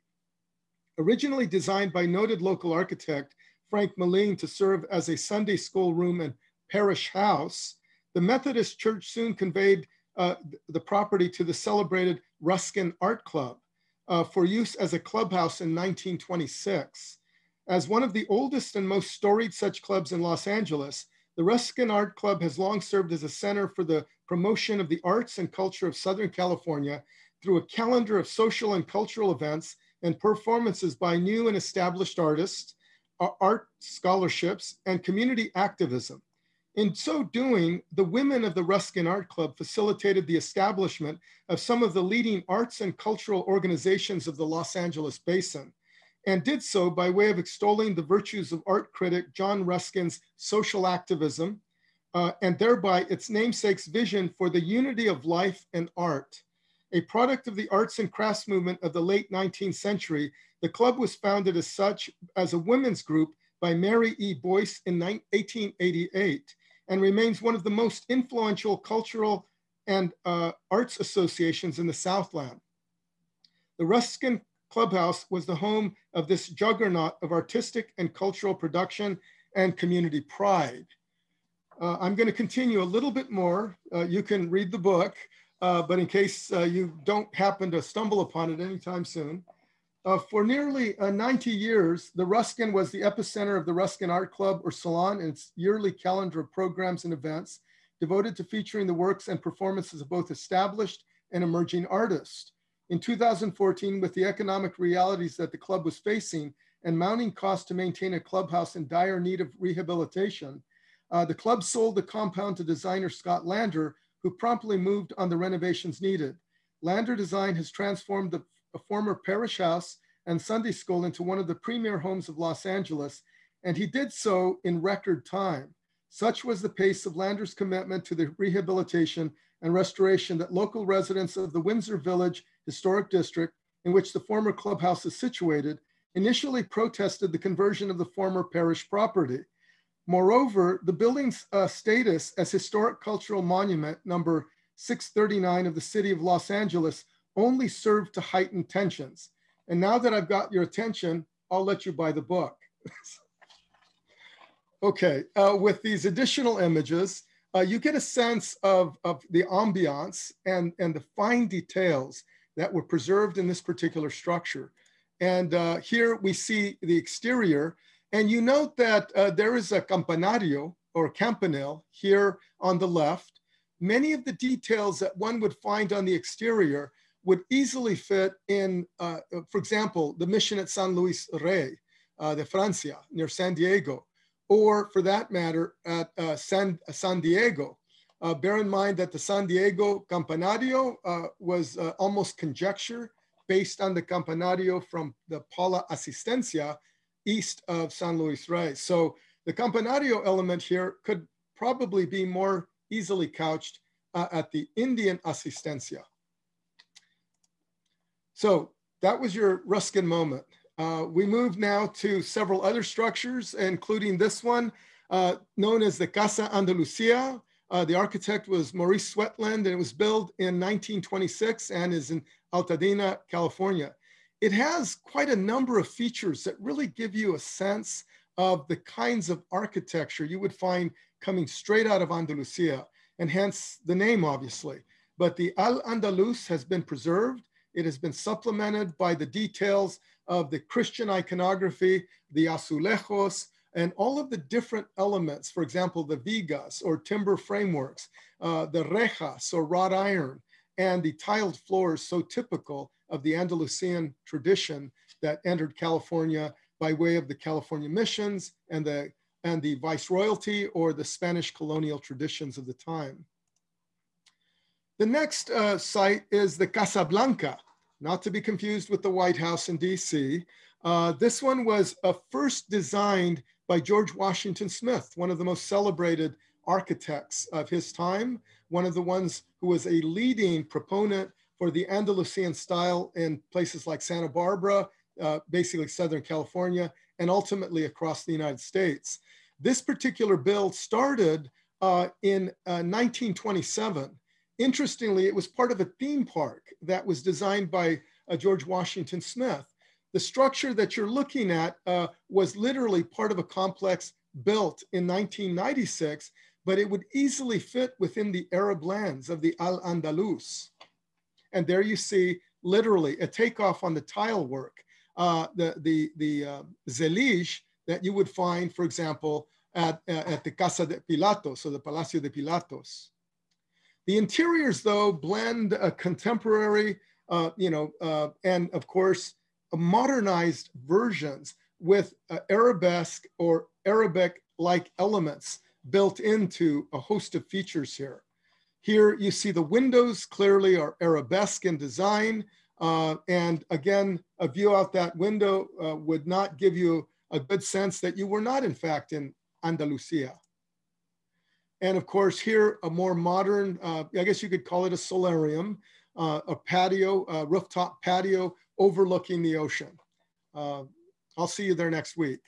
Originally designed by noted local architect Frank Millin to serve as a Sunday school room and parish house, the Methodist Church soon conveyed the property to the celebrated Ruskin Art Club for use as a clubhouse in 1926. As one of the oldest and most storied such clubs in Los Angeles, the Ruskin Art Club has long served as a center for the promotion of the arts and culture of Southern California through a calendar of social and cultural events and performances by new and established artists, art scholarships, and community activism. In so doing, the women of the Ruskin Art Club facilitated the establishment of some of the leading arts and cultural organizations of the Los Angeles basin, and did so by way of extolling the virtues of art critic John Ruskin's social activism, and thereby its namesake's vision for the unity of life and art. A product of the arts and crafts movement of the late 19th century, the club was founded as such as a women's group by Mary E. Boyce in 1888. and remains one of the most influential cultural and arts associations in the Southland. The Ruskin Clubhouse was the home of this juggernaut of artistic and cultural production and community pride. I'm going to continue a little bit more. You can read the book, but in case you don't happen to stumble upon it anytime soon. For nearly 90 years, the Ruskin was the epicenter of the Ruskin Art Club or Salon and its yearly calendar of programs and events devoted to featuring the works and performances of both established and emerging artists. In 2014, with the economic realities that the club was facing and mounting costs to maintain a clubhouse in dire need of rehabilitation, the club sold the compound to designer Scott Lander, who promptly moved on the renovations needed. Lander Design has transformed the former parish house and Sunday school into one of the premier homes of Los Angeles, and he did so in record time. Such was the pace of Lander's commitment to the rehabilitation and restoration that local residents of the Windsor Village Historic District, in which the former clubhouse is situated, initially protested the conversion of the former parish property. Moreover, the building's status as Historic Cultural Monument number 639 of the city of Los Angeles only served to heighten tensions. And now that I've got your attention, I'll let you buy the book. Okay, with these additional images, you get a sense of the ambiance and the fine details that were preserved in this particular structure. And here we see the exterior, and you note that there is a campanario or campanile here on the left. Many of the details that one would find on the exterior would easily fit in, for example, the mission at San Luis Rey de Francia near San Diego, or for that matter, at San Diego. Bear in mind that the San Diego Campanario was almost conjecture based on the Campanario from the Paula Asistencia east of San Luis Rey. So the Campanario element here could probably be more easily couched at the Indian Asistencia. So that was your Ruskin moment. We move now to several other structures, including this one, known as the Casa Andalusia. The architect was Maurice Sweatland, and it was built in 1926 and is in Altadena, California. It has quite a number of features that really give you a sense of the kinds of architecture you would find coming straight out of Andalusia, and hence the name, obviously. But the Al-Andalus has been preserved. It has been supplemented by the details of the Christian iconography, the Asulejos, and all of the different elements, for example, the vigas or timber frameworks, the rejas or wrought iron, and the tiled floors so typical of the Andalusian tradition that entered California by way of the California missions and the viceroyalty or the Spanish colonial traditions of the time. The next site is the Casa Blanca, not to be confused with the White House in DC. This one was first designed by George Washington Smith, one of the most celebrated architects of his time, one of the ones who was a leading proponent for the Andalusian style in places like Santa Barbara, basically Southern California, and ultimately across the United States. This particular build started in 1927. Interestingly, it was part of a theme park that was designed by George Washington Smith. The structure that you're looking at was literally part of a complex built in 1996, but it would easily fit within the Arab lands of the Al-Andalus. And there you see literally a takeoff on the tile work, the zellige that you would find, for example, at the Casa de Pilatos, or the Palacio de Pilatos. The interiors, though, blend a contemporary, and of course, modernized versions with arabesque or Arabic-like elements built into a host of features here. Here you see the windows clearly are arabesque in design. And again, a view out that window would not give you a good sense that you were not, in fact, in Andalusia. And of course, here a more modern, I guess you could call it a solarium, a patio, a rooftop patio overlooking the ocean. I'll see you there next week.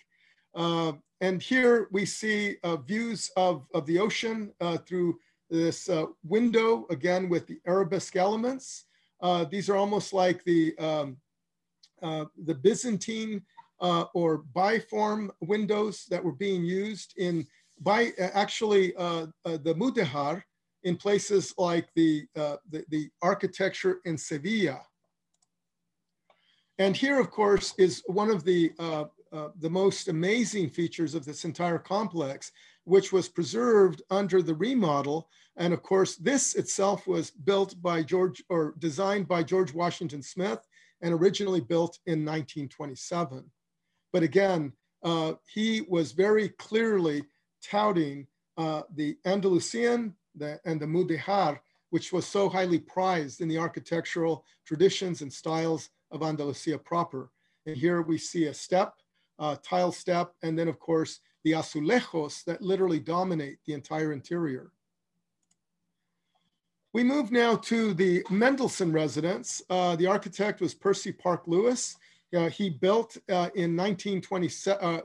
And here we see views of the ocean through this window, again, with the arabesque elements. These are almost like the Byzantine or biform windows that were being used in the Mudéjar in places like the architecture in Sevilla. And here, of course, is one of the most amazing features of this entire complex, which was preserved under the remodel. And of course, this itself was built by designed by George Washington Smith and originally built in 1927. But again, he was very clearly touting the Andalusian and the Mudéjar, which was so highly prized in the architectural traditions and styles of Andalusia proper. And here we see a step, tile step, and then of course, the Asulejos that literally dominate the entire interior. We move now to the Mendelssohn Residence. The architect was Percy Park Lewis. He built in 1927,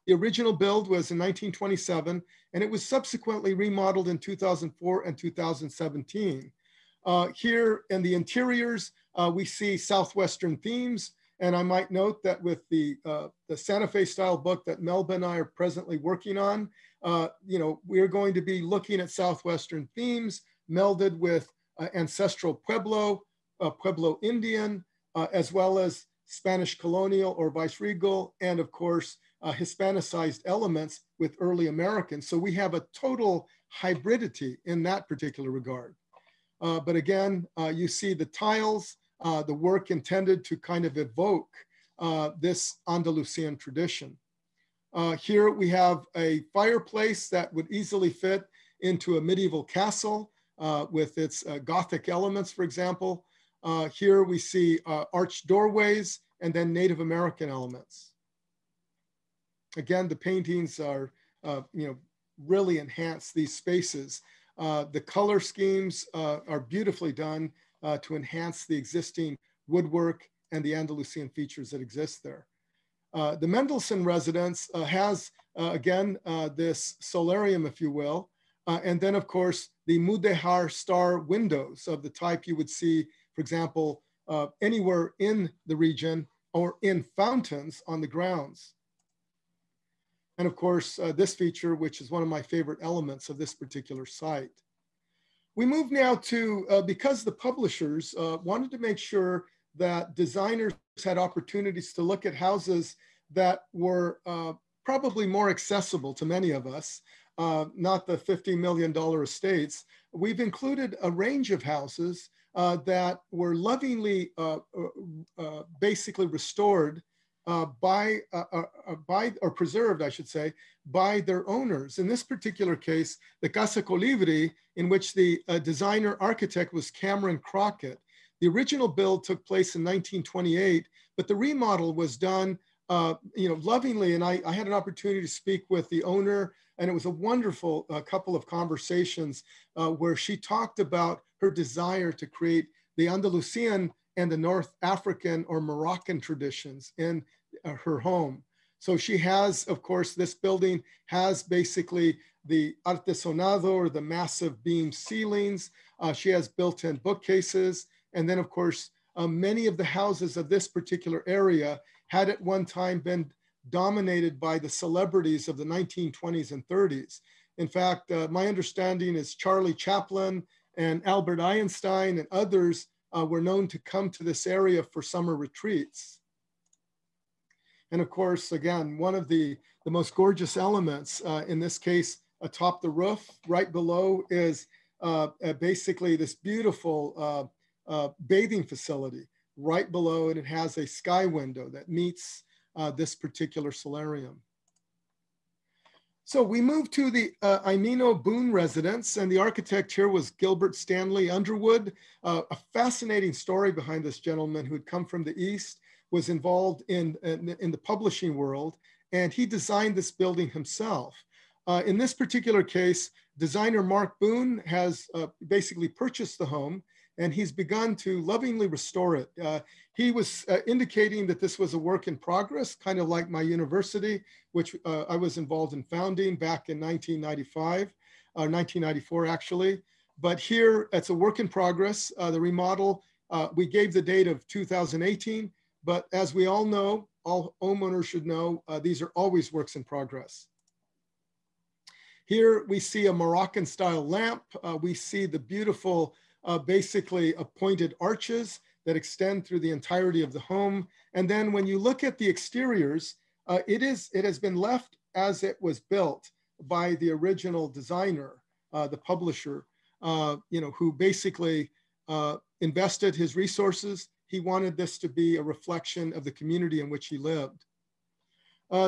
the original build was in 1927, and it was subsequently remodeled in 2004 and 2017. Here in the interiors, we see Southwestern themes. And I might note that with the Santa Fe style book that Melba and I are presently working on, we're going to be looking at Southwestern themes melded with ancestral Pueblo, Pueblo Indian, as well as Spanish colonial or viceregal, and of course, Hispanicized elements with early Americans. So we have a total hybridity in that particular regard. But again, you see the tiles, the work intended to kind of evoke this Andalusian tradition. Here we have a fireplace that would easily fit into a medieval castle with its Gothic elements, for example. Here we see arched doorways and then Native American elements. Again, the paintings are, really enhance these spaces. The color schemes are beautifully done to enhance the existing woodwork and the Andalusian features that exist there. The Mendelssohn Residence has, again, this solarium, if you will, and then, of course, the Mudéjar star windows of the type you would see, for example, anywhere in the region or in fountains on the grounds. And of course, this feature, which is one of my favorite elements of this particular site. We move now to, because the publishers wanted to make sure that designers had opportunities to look at houses that were probably more accessible to many of us, not the $50 million estates. We've included a range of houses that were lovingly basically restored or preserved, I should say, by their owners. In this particular case, the Casa Colibri, in which the designer architect was Cameron Crockett. The original build took place in 1928, but the remodel was done, lovingly. And I had an opportunity to speak with the owner, and it was a wonderful couple of conversations where she talked about her desire to create the Andalusian and the North African or Moroccan traditions in her home. So she has, of course, this building has basically the artesonado or the massive beam ceilings. She has built-in bookcases. And then, of course, many of the houses of this particular area had at one time been dominated by the celebrities of the 1920s and 30s. In fact, my understanding is Charlie Chaplin and Albert Einstein and others were known to come to this area for summer retreats. And of course, again, one of the most gorgeous elements, in this case, atop the roof, right below is basically this beautiful bathing facility. Right below it, it has a sky window that meets this particular solarium. So we moved to the Amino Boone residence, and the architect here was Gilbert Stanley Underwood. A fascinating story behind this gentleman who had come from the East, was involved in the publishing world, and he designed this building himself. In this particular case, designer Mark Boone has basically purchased the home, and he's begun to lovingly restore it. He was indicating that this was a work in progress, kind of like my university, which I was involved in founding back in 1995, 1994 actually. But here it's a work in progress. The remodel, we gave the date of 2018, but as we all know, all homeowners should know, these are always works in progress. Here we see a Moroccan style lamp. We see the beautiful, basically pointed arches that extend through the entirety of the home. And then when you look at the exteriors, it has been left as it was built by the original designer, the publisher, who basically invested his resources. He wanted this to be a reflection of the community in which he lived.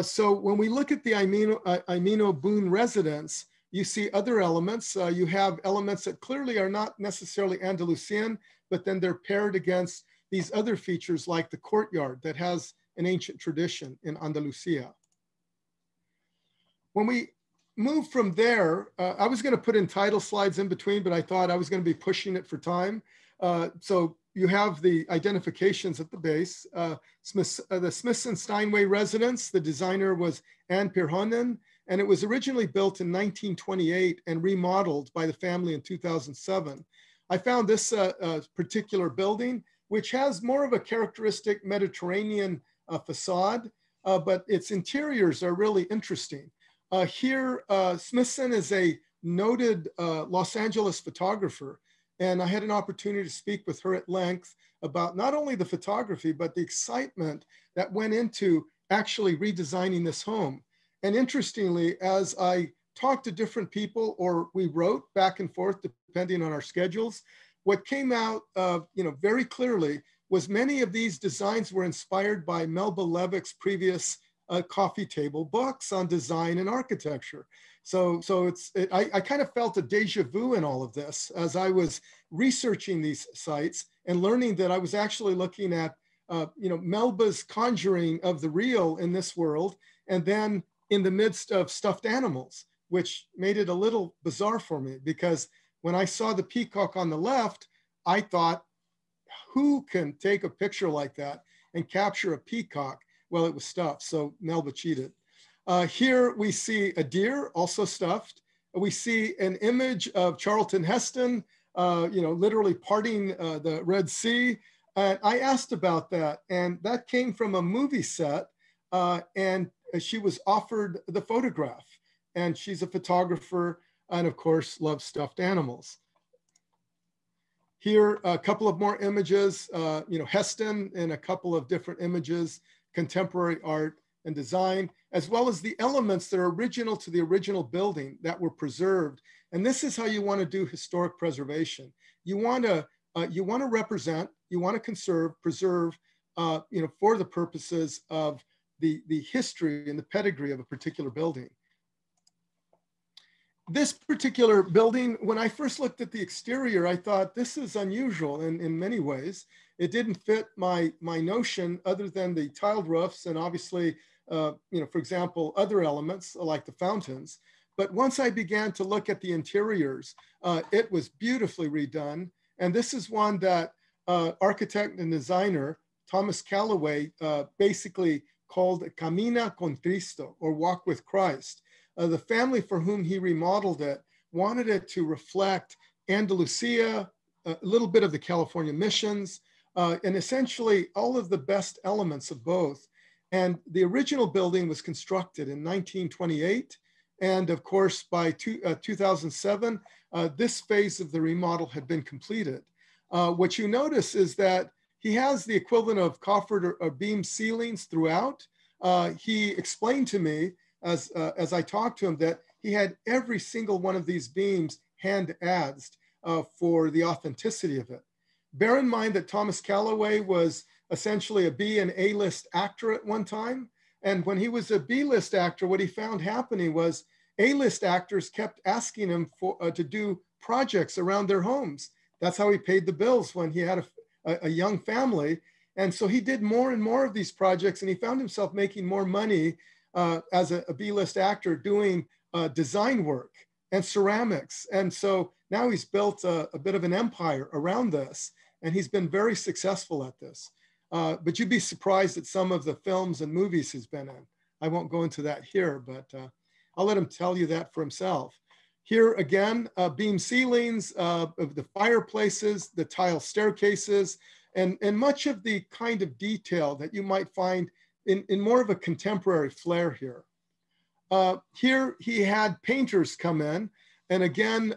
So when we look at the Amino Boone residence, you see other elements. You have elements that clearly are not necessarily Andalusian, but then they're paired against these other features like the courtyard that has an ancient tradition in Andalusia. When we move from there, I was going to put in title slides in between, but I thought I was going to be pushing it for time. So you have the identifications at the base. The Smithson Steinway residence, the designer was Anne Pirhonen, and it was originally built in 1928 and remodeled by the family in 2007. I found this particular building, which has more of a characteristic Mediterranean facade, but its interiors are really interesting. Here, Smithson is a noted Los Angeles photographer, and I had an opportunity to speak with her at length about not only the photography, but the excitement that went into actually redesigning this home. And interestingly, as I talked to different people, or we wrote back and forth depending on our schedules, what came out very clearly was many of these designs were inspired by Melba Levick's previous coffee table books on design and architecture. So I kind of felt a deja vu in all of this as I was researching these sites and learning that I was actually looking at Melba's conjuring of the real in this world, and then in the midst of stuffed animals, which made it a little bizarre for me, because when I saw the peacock on the left, I thought, who can take a picture like that and capture a peacock? Well, it was stuffed, so Melba cheated. Here we see a deer, also stuffed. We see an image of Charlton Heston, literally parting the Red Sea. And I asked about that, and that came from a movie set, and she was offered the photograph. And she's a photographer, and of course, loves stuffed animals. Here, a couple of more images, Heston in a couple of different images, contemporary art and design, as well as the elements that are original to the original building that were preserved. And this is how you want to do historic preservation. You want to represent, you want to conserve, preserve, for the purposes of the history and the pedigree of a particular building. This particular building, when I first looked at the exterior, I thought this is unusual in many ways. It didn't fit my notion other than the tiled roofs and obviously, for example, other elements like the fountains. But once I began to look at the interiors, it was beautifully redone. And this is one that architect and designer Thomas Callaway basically called Camina con Cristo, or Walk with Christ. The family for whom he remodeled it wanted it to reflect Andalusia, a little bit of the California missions, and essentially all of the best elements of both. And the original building was constructed in 1928. And of course, by 2007, this phase of the remodel had been completed. What you notice is that he has the equivalent of coffered or beam ceilings throughout. He explained to me as I talked to him that he had every single one of these beams hand adzed for the authenticity of it. Bear in mind that Thomas Callaway was essentially a B and A-list actor at one time. And when he was a B-list actor, what he found happening was A-list actors kept asking him to do projects around their homes. That's how he paid the bills when he had a young family. And so he did more and more of these projects, and he found himself making more money as a B-list actor doing design work and ceramics. And so now he's built a bit of an empire around this, and he's been very successful at this. But you'd be surprised at some of the films and movies he's been in. I won't go into that here, but I'll let him tell you that for himself. Here again, beam ceilings, of the fireplaces, the tile staircases, and much of the kind of detail that you might find in more of a contemporary flair here. Here he had painters come in, and again,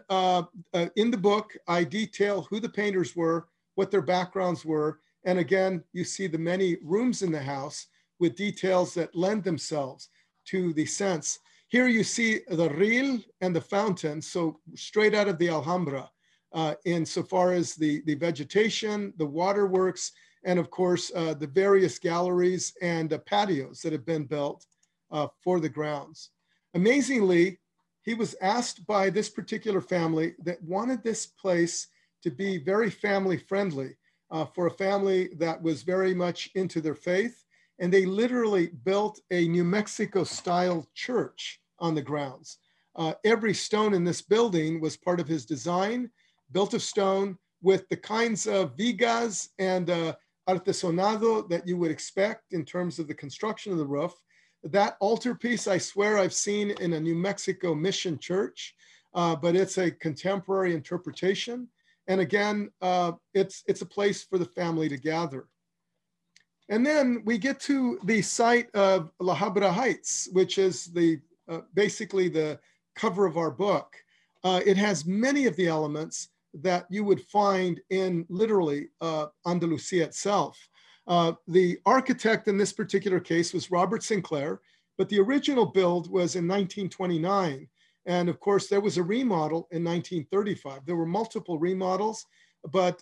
in the book, I detail who the painters were, what their backgrounds were, and again, you see the many rooms in the house with details that lend themselves to the sense. Here you see the reel and the fountain, so straight out of the Alhambra, insofar as the vegetation, the waterworks, and of course, the various galleries and patios that have been built for the grounds. Amazingly, he was asked by this particular family that wanted this place to be very family friendly, for a family that was very much into their faith. And they literally built a New Mexico style church on the grounds. Every stone in this building was part of his design, built of stone with the kinds of vigas and artesonado that you would expect in terms of the construction of the roof. That altarpiece, I swear I've seen in a New Mexico mission church, but it's a contemporary interpretation. And again, it's a place for the family to gather. And then we get to the site of La Habra Heights, which is the basically the cover of our book. It has many of the elements that you would find in literally Andalusia itself. The architect in this particular case was Robert Sinclair, but the original build was in 1929. And of course, there was a remodel in 1935. There were multiple remodels, but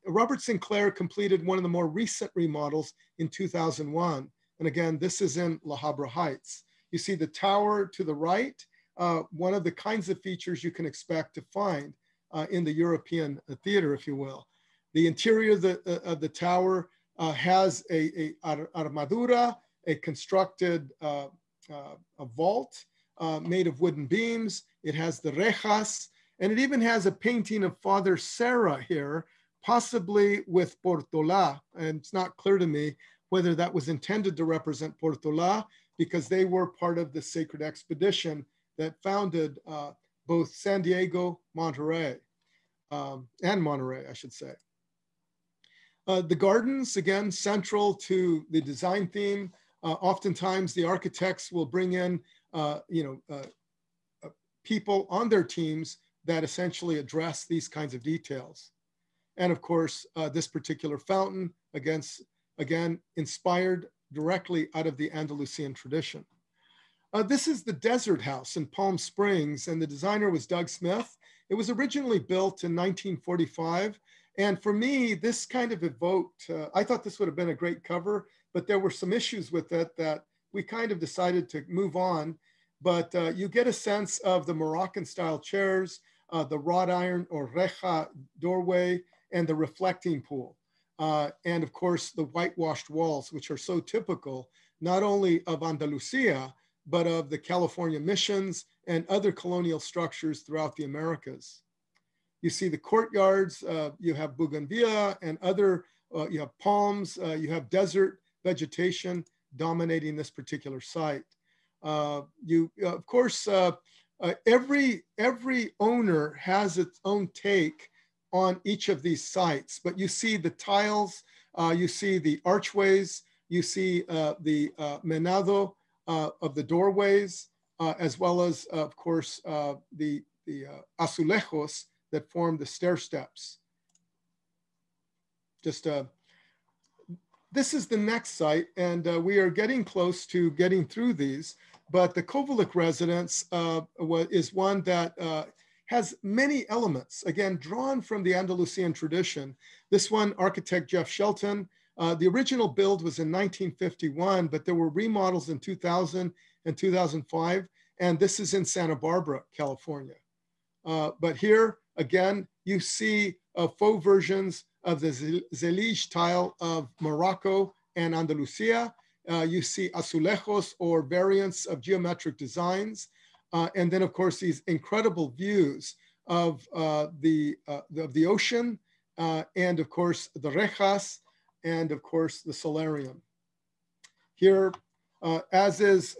Robert Sinclair completed one of the more recent remodels in 2001. And again, this is in La Habra Heights. You see the tower to the right, one of the kinds of features you can expect to find in the European theater, if you will. The interior of the tower has a armadura, a constructed a vault made of wooden beams. It has the rejas, and it even has a painting of Father Serra here, possibly with Portola. And it's not clear to me whether that was intended to represent Portola, because they were part of the sacred expedition that founded both San Diego, Monterey, and Monterey, I should say. The gardens, again, central to the design theme. Oftentimes the architects will bring in people on their teams that essentially address these kinds of details. And of course, this particular fountain, again, inspired directly out of the Andalusian tradition. This is the Desert House in Palm Springs, and the designer was Doug Smith. It was originally built in 1945. And for me, this kind of evoked, I thought this would have been a great cover, but there were some issues with it that we kind of decided to move on. But you get a sense of the Moroccan style chairs, the wrought iron or reja doorway, and the reflecting pool. And of course, the whitewashed walls, which are so typical, not only of Andalusia, but of the California missions and other colonial structures throughout the Americas. You see the courtyards, you have bougainvillea and other, you have palms, you have desert vegetation dominating this particular site. Of course, every owner has its own take on each of these sites, but you see the tiles, you see the archways, you see the menado of the doorways, as well as, of course, the Asulejos that form the stair steps. This is the next site, and we are getting close to getting through these, but the Kovalek Residence is one that has many elements, again, drawn from the Andalusian tradition. This one, architect Jeff Shelton. The original build was in 1951, but there were remodels in 2000 and 2005, and this is in Santa Barbara, California. But here, again, you see faux versions of the Zelige tile of Morocco and Andalusia. You see azulejos or variants of geometric designs. And then of course, these incredible views of the ocean, and of course, the rejas, and of course, the solarium. Here, as is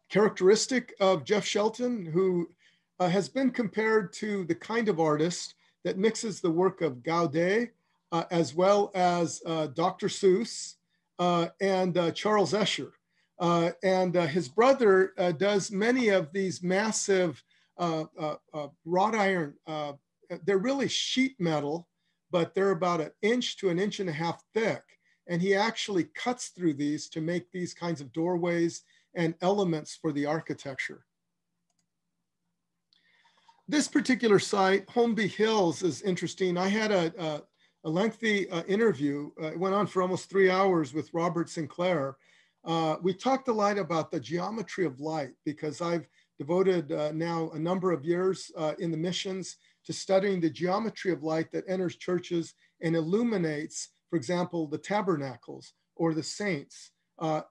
characteristic of Jeff Shelton, who has been compared to the kind of artist that mixes the work of Gaudí, as well as Dr. Seuss and Charles Escher. And his brother does many of these massive wrought iron. They're really sheet metal, but they're about 1 inch to 1.5 inches thick. And he actually cuts through these to make these kinds of doorways and elements for the architecture. This particular site, Holmby Hills, is interesting. I had a lengthy interview. It went on for almost 3 hours with Robert Sinclair. We talked a lot about the geometry of light, because I've devoted now a number of years in the missions to studying the geometry of light that enters churches and illuminates, for example, the tabernacles or the saints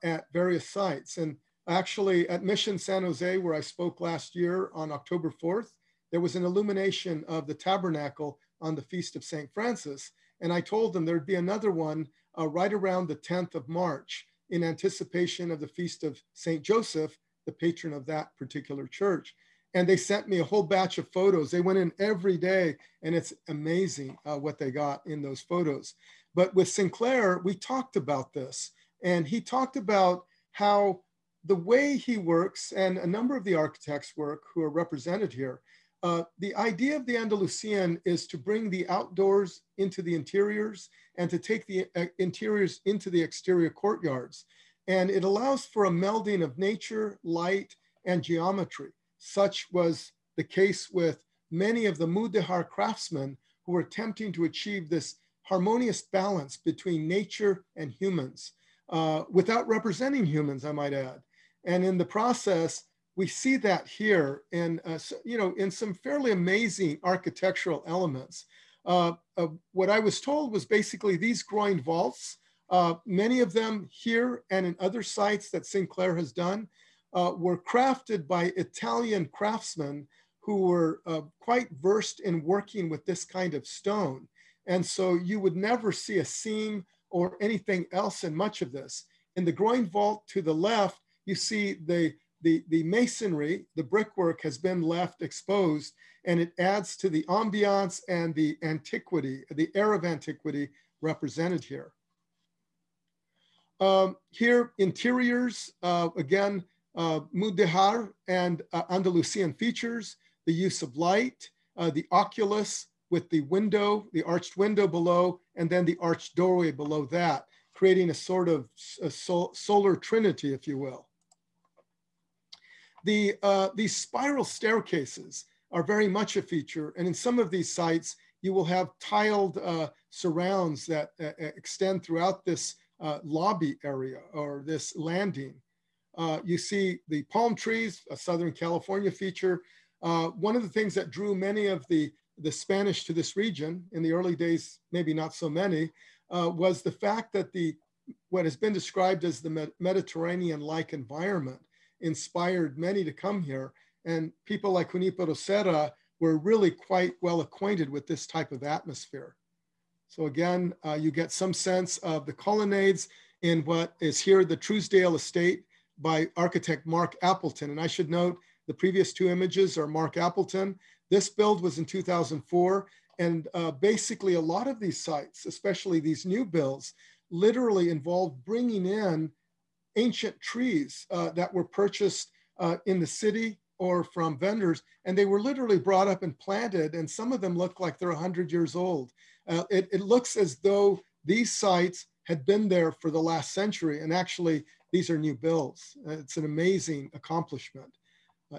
at various sites. And actually at Mission San Jose, where I spoke last year on October 4th, there was an illumination of the tabernacle on the Feast of St. Francis. And I told them there'd be another one right around the 10th of March in anticipation of the Feast of St. Joseph, the patron of that particular church. And they sent me a whole batch of photos. They went in every day, and it's amazing what they got in those photos. But with Sinclair, we talked about this, and he talked about how the way he works, and a number of the architects work who are represented here, the idea of the Andalusian is to bring the outdoors into the interiors and to take the interiors into the exterior courtyards. And it allows for a melding of nature, light, and geometry. Such was the case with many of the Mudéjar craftsmen who were attempting to achieve this harmonious balance between nature and humans, without representing humans, I might add. And in the process, we see that here in, in some fairly amazing architectural elements. What I was told was basically these groined vaults, many of them here and in other sites that Sinclair has done, were crafted by Italian craftsmen who were quite versed in working with this kind of stone. And so you would never see a seam or anything else in much of this. In the groin vault to the left, you see the masonry, the brickwork has been left exposed, and it adds to the ambiance and the antiquity, the air of antiquity represented here. Here, interiors, again, Mudéjar and Andalusian features, the use of light, the oculus with the window, the arched window below, and then the arched doorway below that, creating a sort of solar trinity, if you will. These spiral staircases are very much a feature, and in some of these sites, you will have tiled surrounds that extend throughout this lobby area or this landing. You see the palm trees, a Southern California feature. One of the things that drew many of the Spanish to this region in the early days, maybe not so many, was the fact that what has been described as the Mediterranean-like environment inspired many to come here. And people like Junípero Serra were really quite well acquainted with this type of atmosphere. So again, you get some sense of the colonnades in what is here the Truesdale Estate by architect Mark Appleton. And I should note the previous two images are Mark Appleton. This build was in 2004. And basically a lot of these sites, especially these new builds, literally involved bringing in ancient trees that were purchased in the city or from vendors, and they were literally brought up and planted, and some of them look like they're 100 years old. It looks as though these sites had been there for the last century, and actually these are new builds. It's an amazing accomplishment.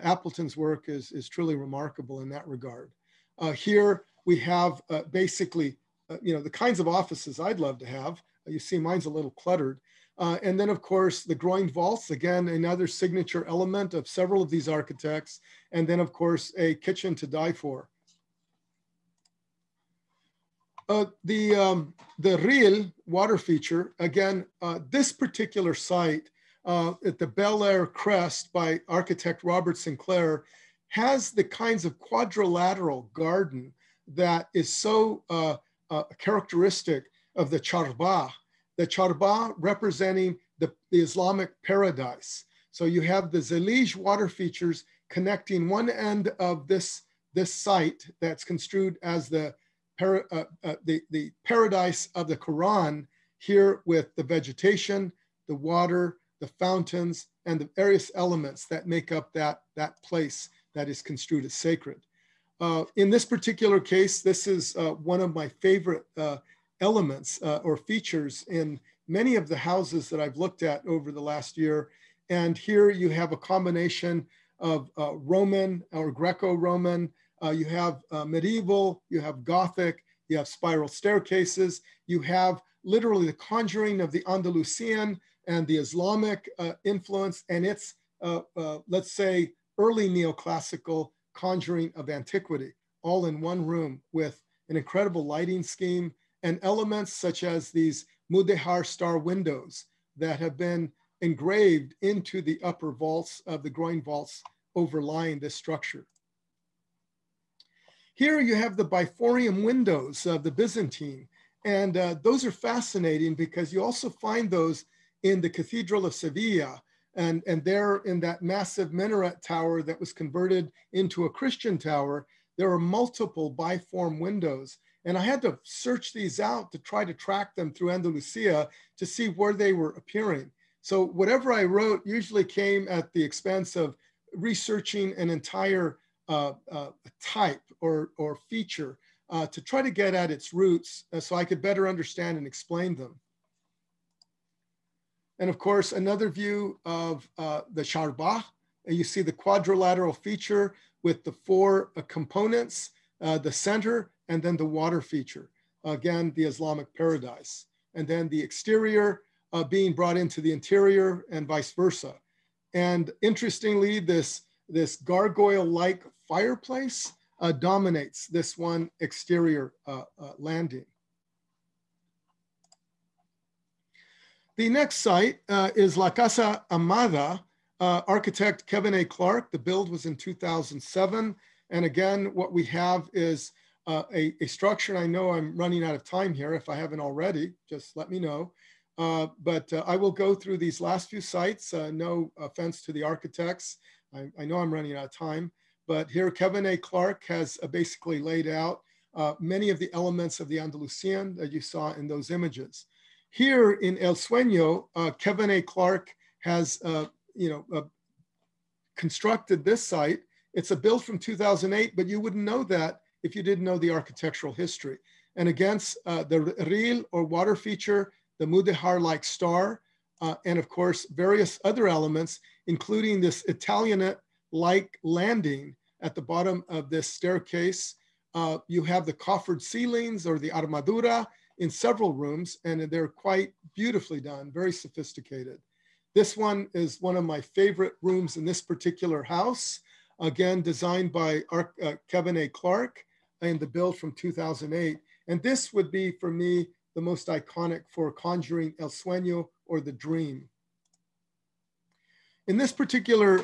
Appleton's work is truly remarkable in that regard. Here we have basically, the kinds of offices I'd love to have. You see mine's a little cluttered. And then, of course, the groined vaults, again, another signature element of several of these architects. And then, of course, a kitchen to die for. The Ril water feature, again, this particular site at the Bel Air crest by architect Robert Sinclair has the kinds of quadrilateral garden that is so characteristic of the charbah representing the Islamic paradise. So you have the Zelij water features connecting one end of this site that's construed as the paradise of the Quran, here with the vegetation, the water, the fountains, and the various elements that make up that place that is construed as sacred. In this particular case, this is one of my favorite elements or features in many of the houses that I've looked at over the last year. And here you have a combination of Roman or Greco-Roman, you have medieval, you have Gothic, you have spiral staircases, you have literally the conjuring of the Andalusian and the Islamic influence, and its, let's say, early neoclassical conjuring of antiquity, all in one room with an incredible lighting scheme and elements such as these Mudehar star windows that have been engraved into the upper vaults of the groin vaults overlying this structure. Here you have the biforium windows of the Byzantine, and those are fascinating because you also find those in the Cathedral of Sevilla, and there in that massive minaret tower that was converted into a Christian tower, there are multiple biform windows. And I had to search these out to try to track them through Andalusia to see where they were appearing. So whatever I wrote usually came at the expense of researching an entire type or feature to try to get at its roots so I could better understand and explain them. And of course, another view of the charbah. You see the quadrilateral feature with the four components, the center, and then the water feature. Again, the Islamic paradise. And then the exterior being brought into the interior and vice versa. And interestingly, this gargoyle-like fireplace dominates this one exterior landing. The next site is La Casa Amada, architect Kevin A. Clark. The build was in 2007. And again, what we have is a structure. I know I'm running out of time here. If I haven't already, just let me know. But I will go through these last few sites. No offense to the architects. I know I'm running out of time. But here, Kevin A. Clark has basically laid out many of the elements of the Andalusian that you saw in those images. Here in El Sueño, Kevin A. Clark has constructed this site. It's a build from 2008, but you wouldn't know that if you didn't know the architectural history. And against the ril or water feature, the Mudehar-like star, and of course, various other elements, including this Italianate-like landing at the bottom of this staircase. You have the coffered ceilings or the armadura in several rooms, and they're quite beautifully done, very sophisticated. This one is one of my favorite rooms in this particular house, again, designed by Kevin A. Clark in the build from 2008. And this would be, for me, the most iconic for conjuring El Sueño or the dream. In this particular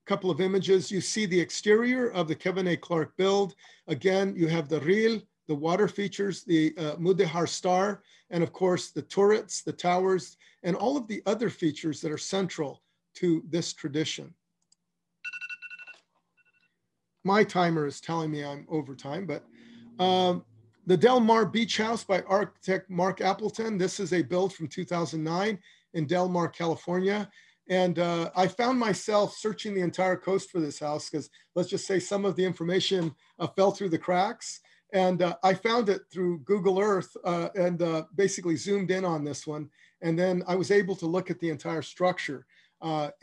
couple of images, you see the exterior of the Kevin A. Clark build. Again, you have the ril, the water features, the Mudehar star, and of course the turrets, the towers, and all of the other features that are central to this tradition. My timer is telling me I'm over time, but the Del Mar Beach House by architect Mark Appleton. This is a build from 2009 in Del Mar, California. And I found myself searching the entire coast for this house because let's just say some of the information fell through the cracks. And I found it through Google Earth and basically zoomed in on this one. And then I was able to look at the entire structure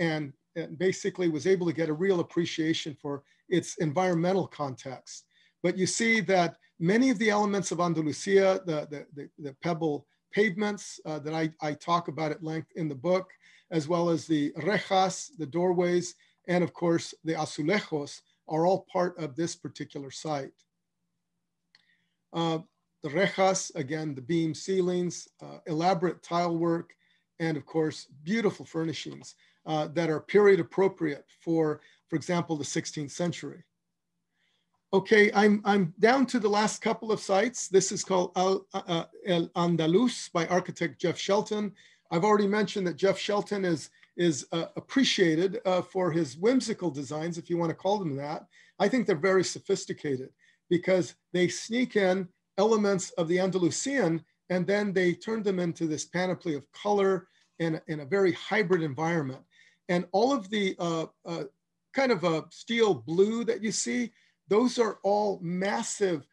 and basically was able to get a real appreciation for its environmental context. But you see that many of the elements of Andalusia, the pebble pavements that I talk about at length in the book, as well as the rejas, the doorways, and of course the Asulejos are all part of this particular site. The rejas, again, the beam ceilings, elaborate tile work, and of course, beautiful furnishings that are period appropriate for example, the 16th century. Okay, I'm down to the last couple of sites. This is called El Andalus by architect Jeff Shelton. I've already mentioned that Jeff Shelton is appreciated for his whimsical designs, if you want to call them that. I think they're very sophisticated because they sneak in elements of the Andalusian and then they turn them into this panoply of color in a very hybrid environment. And all of the kind of a steel blue that you see, those are all massive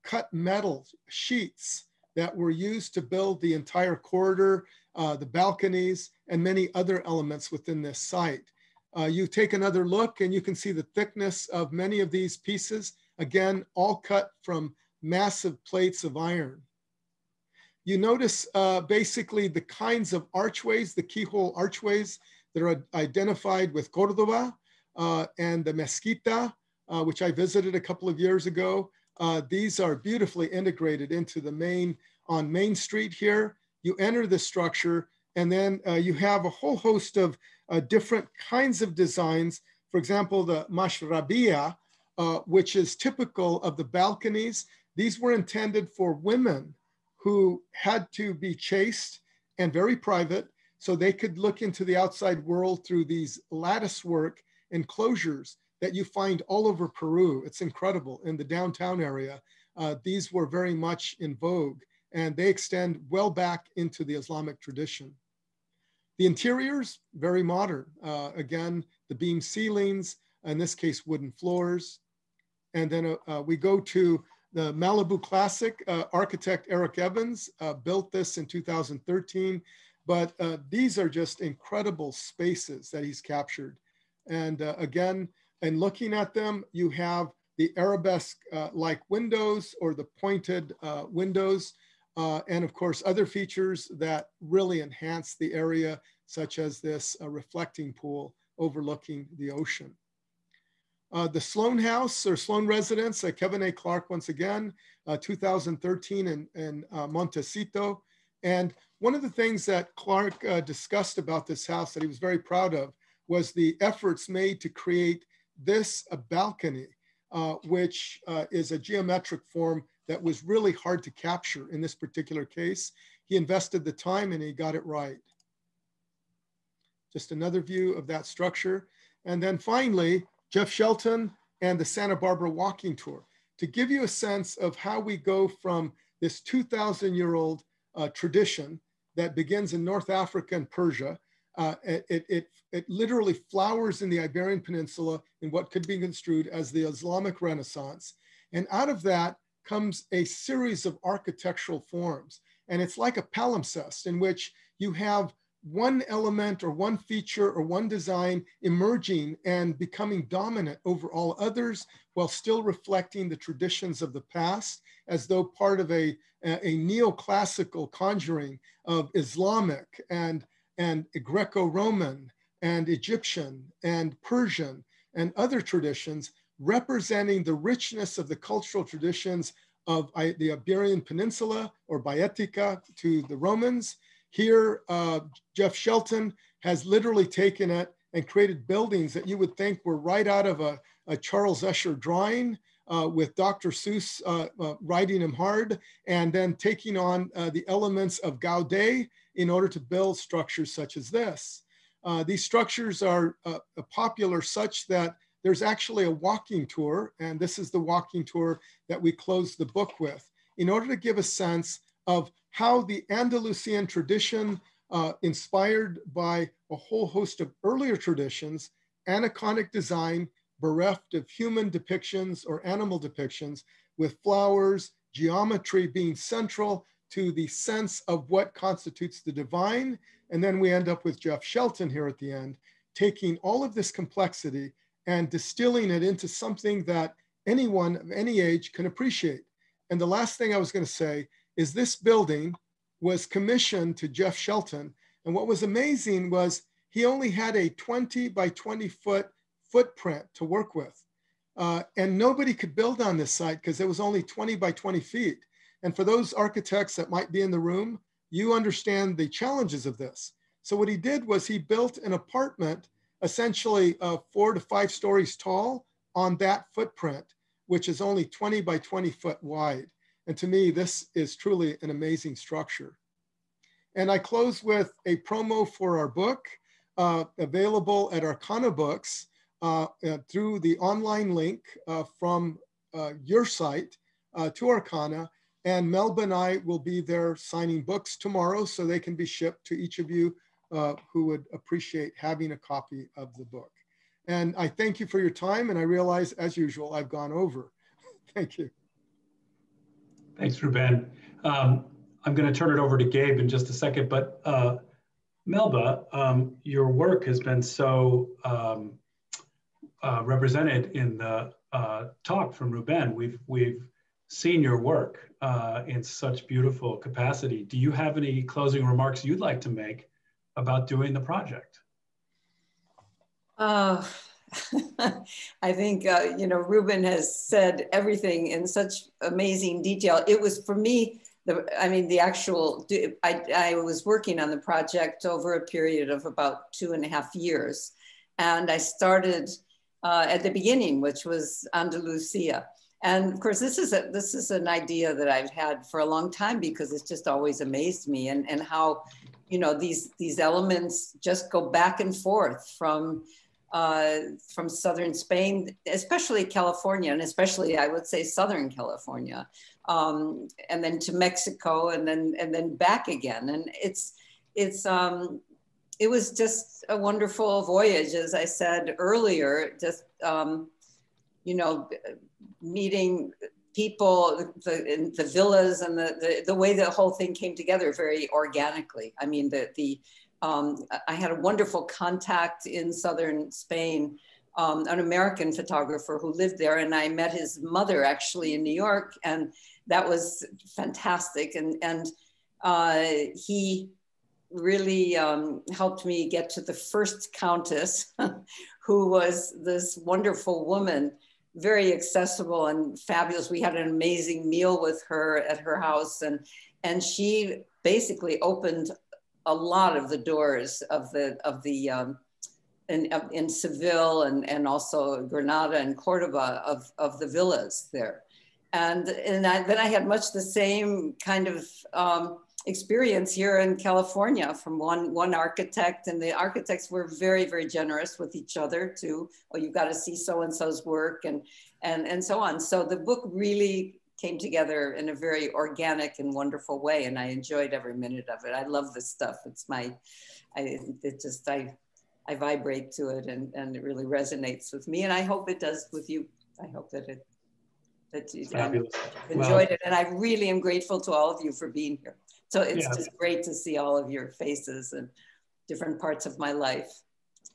cut metal sheets that were used to build the entire corridor, the balconies, and many other elements within this site. You take another look and you can see the thickness of many of these pieces, again, all cut from massive plates of iron. You notice basically the kinds of archways, the keyhole archways that are identified with Cordoba and the Mezquita, which I visited a couple of years ago. These are beautifully integrated into the on Main Street here. You enter the structure and then you have a whole host of different kinds of designs. For example, the mashrabia, which is typical of the balconies. These were intended for women who had to be chaste and very private so they could look into the outside world through these lattice work enclosures that you find all over Peru. It's incredible. In the downtown area, these were very much in vogue and they extend well back into the Islamic tradition. The interiors, very modern. Again, the beam ceilings, in this case, wooden floors. And then we go to the Malibu Classic. Architect Eric Evans built this in 2013, but these are just incredible spaces that he's captured. And again, and looking at them, you have the arabesque-like windows or the pointed windows, and of course, other features that really enhance the area, such as this reflecting pool overlooking the ocean. The Sloan House or Sloan Residence, Kevin A. Clark once again, 2013 in Montecito. And one of the things that Clark discussed about this house that he was very proud of was the efforts made to create this balcony, which is a geometric form that was really hard to capture in this particular case. He invested the time and he got it right. Just another view of that structure. And then finally, Jeff Shelton and the Santa Barbara walking tour to give you a sense of how we go from this 2,000-year-old tradition that begins in North Africa and Persia. It literally flowers in the Iberian Peninsula in what could be construed as the Islamic Renaissance. And out of that comes a series of architectural forms. And it's like a palimpsest in which you have one element or one feature or one design emerging and becoming dominant over all others while still reflecting the traditions of the past as though part of a neoclassical conjuring of Islamic and Greco-Roman and Egyptian and Persian and other traditions representing the richness of the cultural traditions of the Iberian Peninsula or Baetica to the Romans. Here, Jeff Shelton has literally taken it and created buildings that you would think were right out of a Charles Escher drawing with Dr. Seuss writing him hard and then taking on the elements of Gaudí in order to build structures such as this. These structures are popular such that there's actually a walking tour, and this is the walking tour that we closed the book with, in order to give a sense of how the Andalusian tradition, inspired by a whole host of earlier traditions, Anaconic design, bereft of human depictions or animal depictions, with flowers, geometry being central to the sense of what constitutes the divine. And then we end up with Jeff Shelton here at the end, taking all of this complexity and distilling it into something that anyone of any age can appreciate. And the last thing I was going to say is this building was commissioned to Jeff Shelton. And what was amazing was he only had a 20 by 20 foot footprint to work with. And nobody could build on this site because it was only 20 by 20 feet. And for those architects that might be in the room, you understand the challenges of this. So what he did was he built an apartment essentially 4 to 5 stories tall on that footprint, which is only 20 by 20 foot wide. And to me, this is truly an amazing structure. And I close with a promo for our book, available at Arcana Books through the online link from your site to Arcana. And Melba and I will be there signing books tomorrow, so they can be shipped to each of you who would appreciate having a copy of the book. And I thank you for your time, and I realize, as usual, I've gone over. Thank you. Thanks, Ruben. I'm going to turn it over to Gabe in just a second, but Melba, your work has been so represented in the talk from Ruben. We've seen your work in such beautiful capacity. Do you have any closing remarks you'd like to make about doing the project? I think, you know, Ruben has said everything in such amazing detail. It was, for me, I was working on the project over a period of about 2.5 years. And I started at the beginning, which was Andalusia. And of course, this is an idea that I've had for a long time, because it's just always amazed me, and how, you know, these elements just go back and forth from southern Spain, especially California, and especially, I would say, Southern California, and then to Mexico, and then back again. And it was just a wonderful voyage, as I said earlier. Just you know, meeting people, the villas, and the way the whole thing came together very organically. I mean, I had a wonderful contact in southern Spain, an American photographer who lived there, and I met his mother actually in New York, and that was fantastic. And he really helped me get to the first countess, who was this wonderful woman, very accessible and fabulous. We had an amazing meal with her at her house, and she basically opened a lot of the doors in Seville and also Granada and Cordoba of the villas there. And then I had much the same kind of experience here in California from one architect, and the architects were very, very generous with each other too. Oh, you've got to see so-and-so's work and so on. So the book really came together in a very organic and wonderful way, and I enjoyed every minute of it. I love this stuff. It's I vibrate to it, and it really resonates with me, and I hope it does with you. I hope that you enjoyed it, and I really am grateful to all of you for being here. So it's just great to see all of your faces and different parts of my life.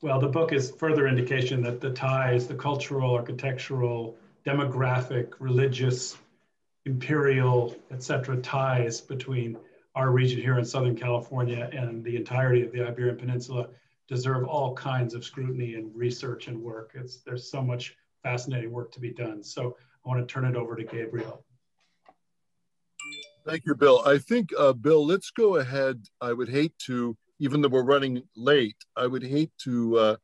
Well, the book is further indication that the ties, the cultural, architectural, demographic, religious, imperial, etc. ties between our region here in Southern California and the entirety of the Iberian Peninsula deserve all kinds of scrutiny and research and work. There's so much fascinating work to be done. So I want to turn it over to Gabriel. Thank you, Bill. I think, Bill, let's go ahead. I would hate to, even though we're running late, I would hate to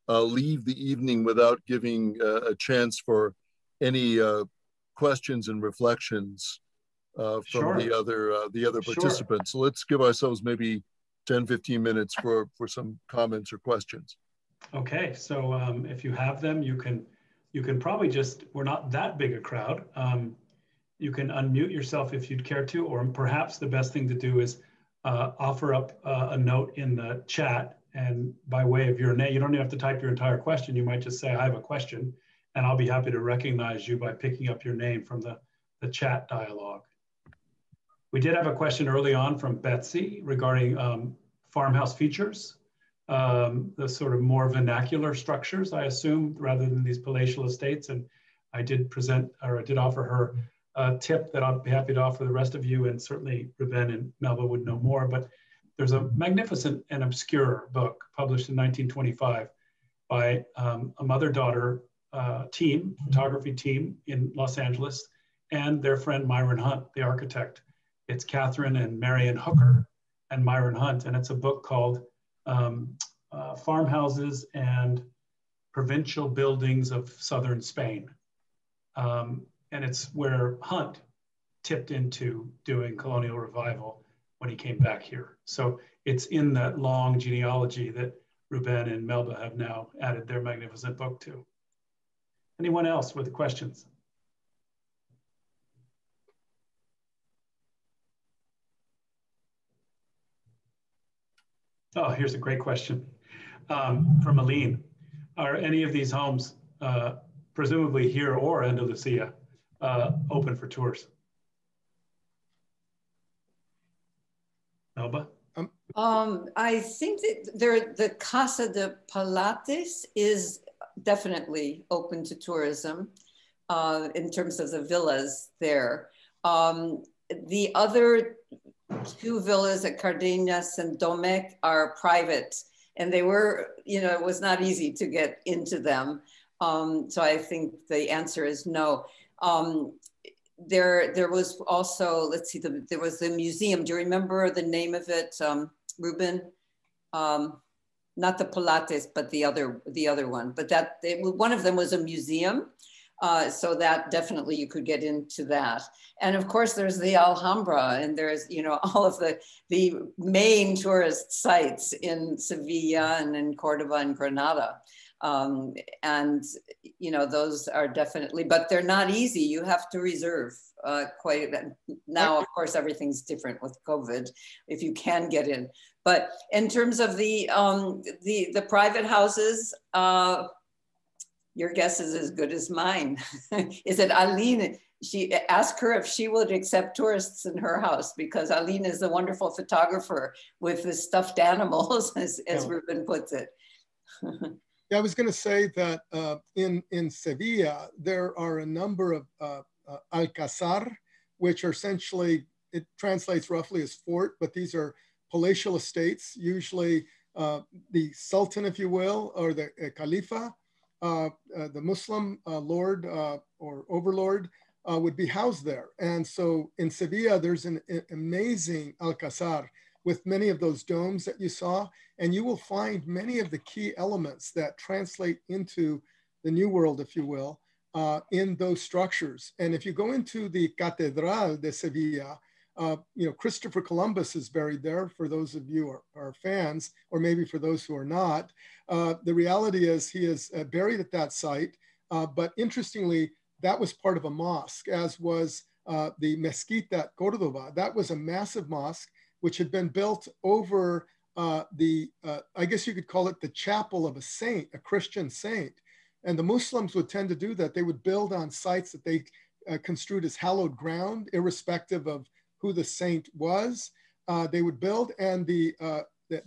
leave the evening without giving a chance for any questions and reflections from the other participants. So let's give ourselves maybe 10, 15 minutes for some comments or questions. Okay, so if you have them, you can probably just, we're not that big a crowd. You can unmute yourself if you'd care to, or perhaps the best thing to do is offer up a note in the chat, and by way of your name, you don't even have to type your entire question. You might just say, I have a question, and I'll be happy to recognize you by picking up your name from the chat dialogue. We did have a question early on from Betsy regarding farmhouse features, the sort of more vernacular structures, I assume, rather than these palatial estates. And I did offer her a tip that I'll be happy to offer the rest of you, and certainly Ruben and Melba would know more, but there's a magnificent and obscure book published in 1925 by a mother-daughter photography team in Los Angeles, and their friend Myron Hunt, the architect. It's Catherine and Marion Hooker and Myron Hunt, and it's a book called farmhouses and provincial buildings of southern Spain. And it's where Hunt tipped into doing colonial revival when he came back here. So it's in that long genealogy that Ruben and Melba have now added their magnificent book to. Anyone else with questions? Oh, here's a great question from Aline. Are any of these homes, presumably here or Andalusia, open for tours? Melba? I think that the Casa de Palacios is definitely open to tourism in terms of the villas there. The other two villas at Cardenas and Domec are private, and they were, it was not easy to get into them. So I think the answer is no. There was also, let's see, there was the museum. Do you remember the name of it, Ruben? Not the Pilates, but the other one. But one of them was a museum. So that definitely you could get into that. And of course there's the Alhambra, and there's, all of the main tourist sites in Sevilla and in Cordoba and Granada. And, those are definitely, but they're not easy. You have to reserve quite a bit. Now, of course, everything's different with COVID, if you can get in. But in terms of the private houses, your guess is as good as mine. Is it Aline? She asked her if she would accept tourists in her house, because Aline is a wonderful photographer with the stuffed animals, as Ruben puts it. Yeah, I was going to say that in Sevilla, there are a number of Alcazar, which are essentially, it translates roughly as fort, but these are palatial estates, usually the Sultan, if you will, or the Calipha, the Muslim lord or overlord would be housed there. And so in Sevilla, there's an amazing Alcazar with many of those domes that you saw, and you will find many of the key elements that translate into the New World, if you will, in those structures. And if you go into the Catedral de Sevilla, Christopher Columbus is buried there, for those of you who are fans, or maybe for those who are not. The reality is he is buried at that site, but interestingly, that was part of a mosque, as was the Mezquita at Cordoba. That was a massive mosque which had been built over I guess you could call it the chapel of a saint, a Christian saint. And the Muslims would tend to do that. They would build on sites that they construed as hallowed ground, irrespective of who the saint was. They would build, and the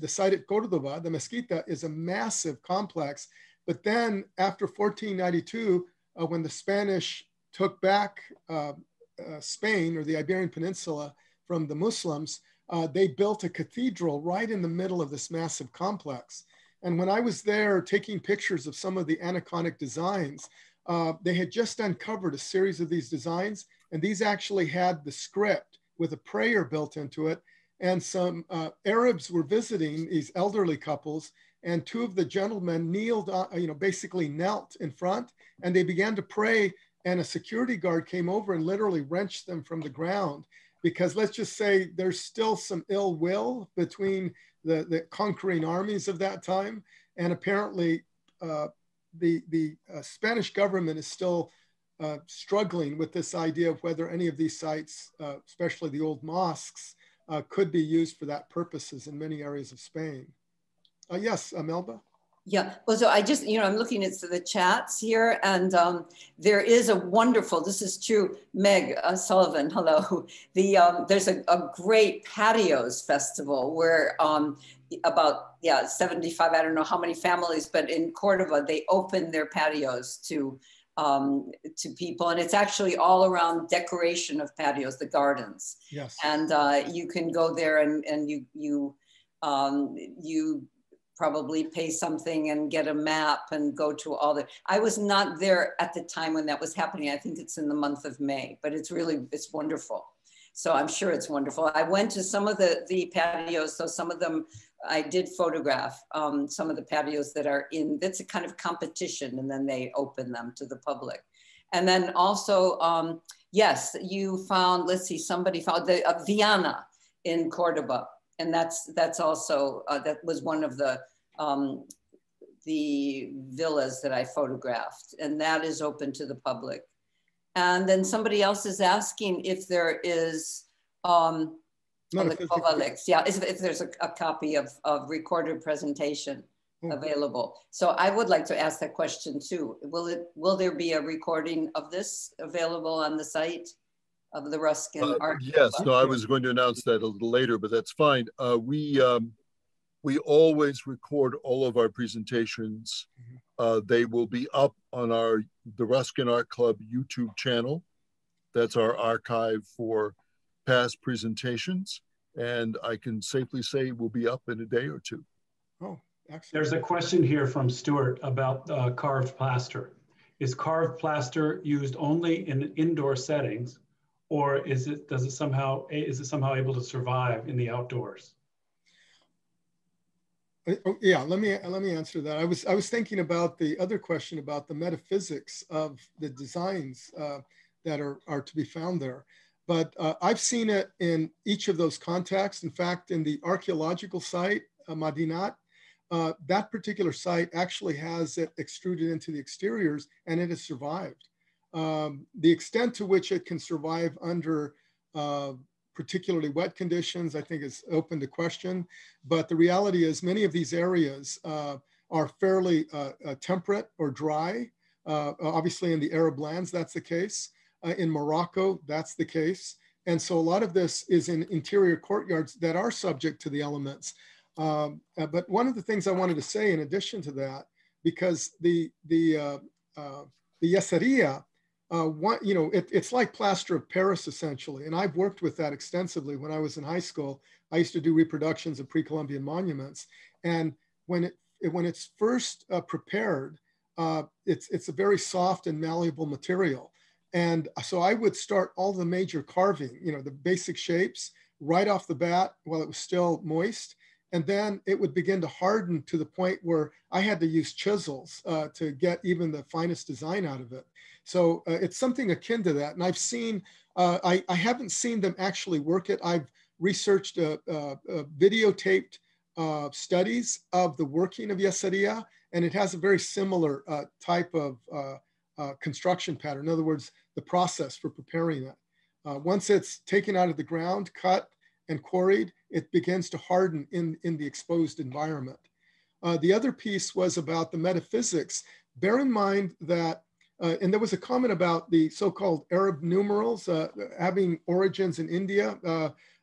site at Cordoba, the Mezquita, is a massive complex. But then after 1492, when the Spanish took back Spain, or the Iberian Peninsula, from the Muslims, they built a cathedral right in the middle of this massive complex. And when I was there taking pictures of some of the Anaconic designs, they had just uncovered a series of these designs, and these actually had the script with a prayer built into it. And some Arabs were visiting, these elderly couples, and two of the gentlemen kneeled, basically knelt in front, and they began to pray, and a security guard came over and literally wrenched them from the ground. Because let's just say there's still some ill will between the conquering armies of that time. And apparently the Spanish government is still struggling with this idea of whether any of these sites, especially the old mosques, could be used for that purposes in many areas of Spain. Yes, Melba? Yeah, well, so I just, I'm looking at the chats here, and there is a wonderful, this is true, Meg Sullivan, hello. There's a great patios festival where about 75, I don't know how many families, but in Cordoba, they open their patios to people, and it's actually all around decoration of patios, the gardens. Yes. And you can go there and you probably pay something and get a map and go to all the, I was not there at the time when that was happening. I think it's in the month of May, but it's wonderful. So I'm sure it's wonderful. I went to some of the patios, so some of them I did photograph, some of the patios that are in, that's a kind of competition, and then they open them to the public. And then also, yes, you found, let's see, somebody found the Viana in Cordoba. And that's also, that was one of the villas that I photographed, and that is open to the public. And then somebody else is asking if there is, on the Kovaleks, yeah, if there's a copy of recorded presentation available. So I would like to ask that question too. Will there be a recording of this available on the site of the Ruskin Art? Yes, no, I was going to announce that a little later, but that's fine. We always record all of our presentations. They will be up on the Ruskin Art Club YouTube channel. That's our archive for past presentations. And I can safely say we'll be up in a day or two. Oh, excellent. There's a question here from Stuart about carved plaster. Is carved plaster used only in indoor settings, or is it somehow able to survive in the outdoors? Yeah, let me answer that. I was thinking about the other question about the metaphysics of the designs that are to be found there. But I've seen it in each of those contexts. In fact, in the archaeological site, Madinat, that particular site actually has it extruded into the exteriors, and it has survived. The extent to which it can survive under particularly wet conditions, I think, is open to question. But the reality is many of these areas are fairly temperate or dry. Obviously, in the Arab lands, that's the case. In Morocco, that's the case. And so a lot of this is in interior courtyards that are subject to the elements. But one of the things I wanted to say in addition to that, because the yeseria, it's like plaster of Paris essentially. And I've worked with that extensively. When I was in high school, I used to do reproductions of pre-Columbian monuments. And when it's first prepared, it's a very soft and malleable material. And so I would start all the major carving, the basic shapes right off the bat while it was still moist. And then it would begin to harden to the point where I had to use chisels to get even the finest design out of it. So it's something akin to that. And I've seen, I haven't seen them actually work it. I've researched videotaped studies of the working of yeseria, and it has a very similar type of construction pattern. In other words, the process for preparing it. Once it's taken out of the ground, cut and quarried, it begins to harden in the exposed environment. The other piece was about the metaphysics. Bear in mind that, and there was a comment about the so-called Arab numerals having origins in India,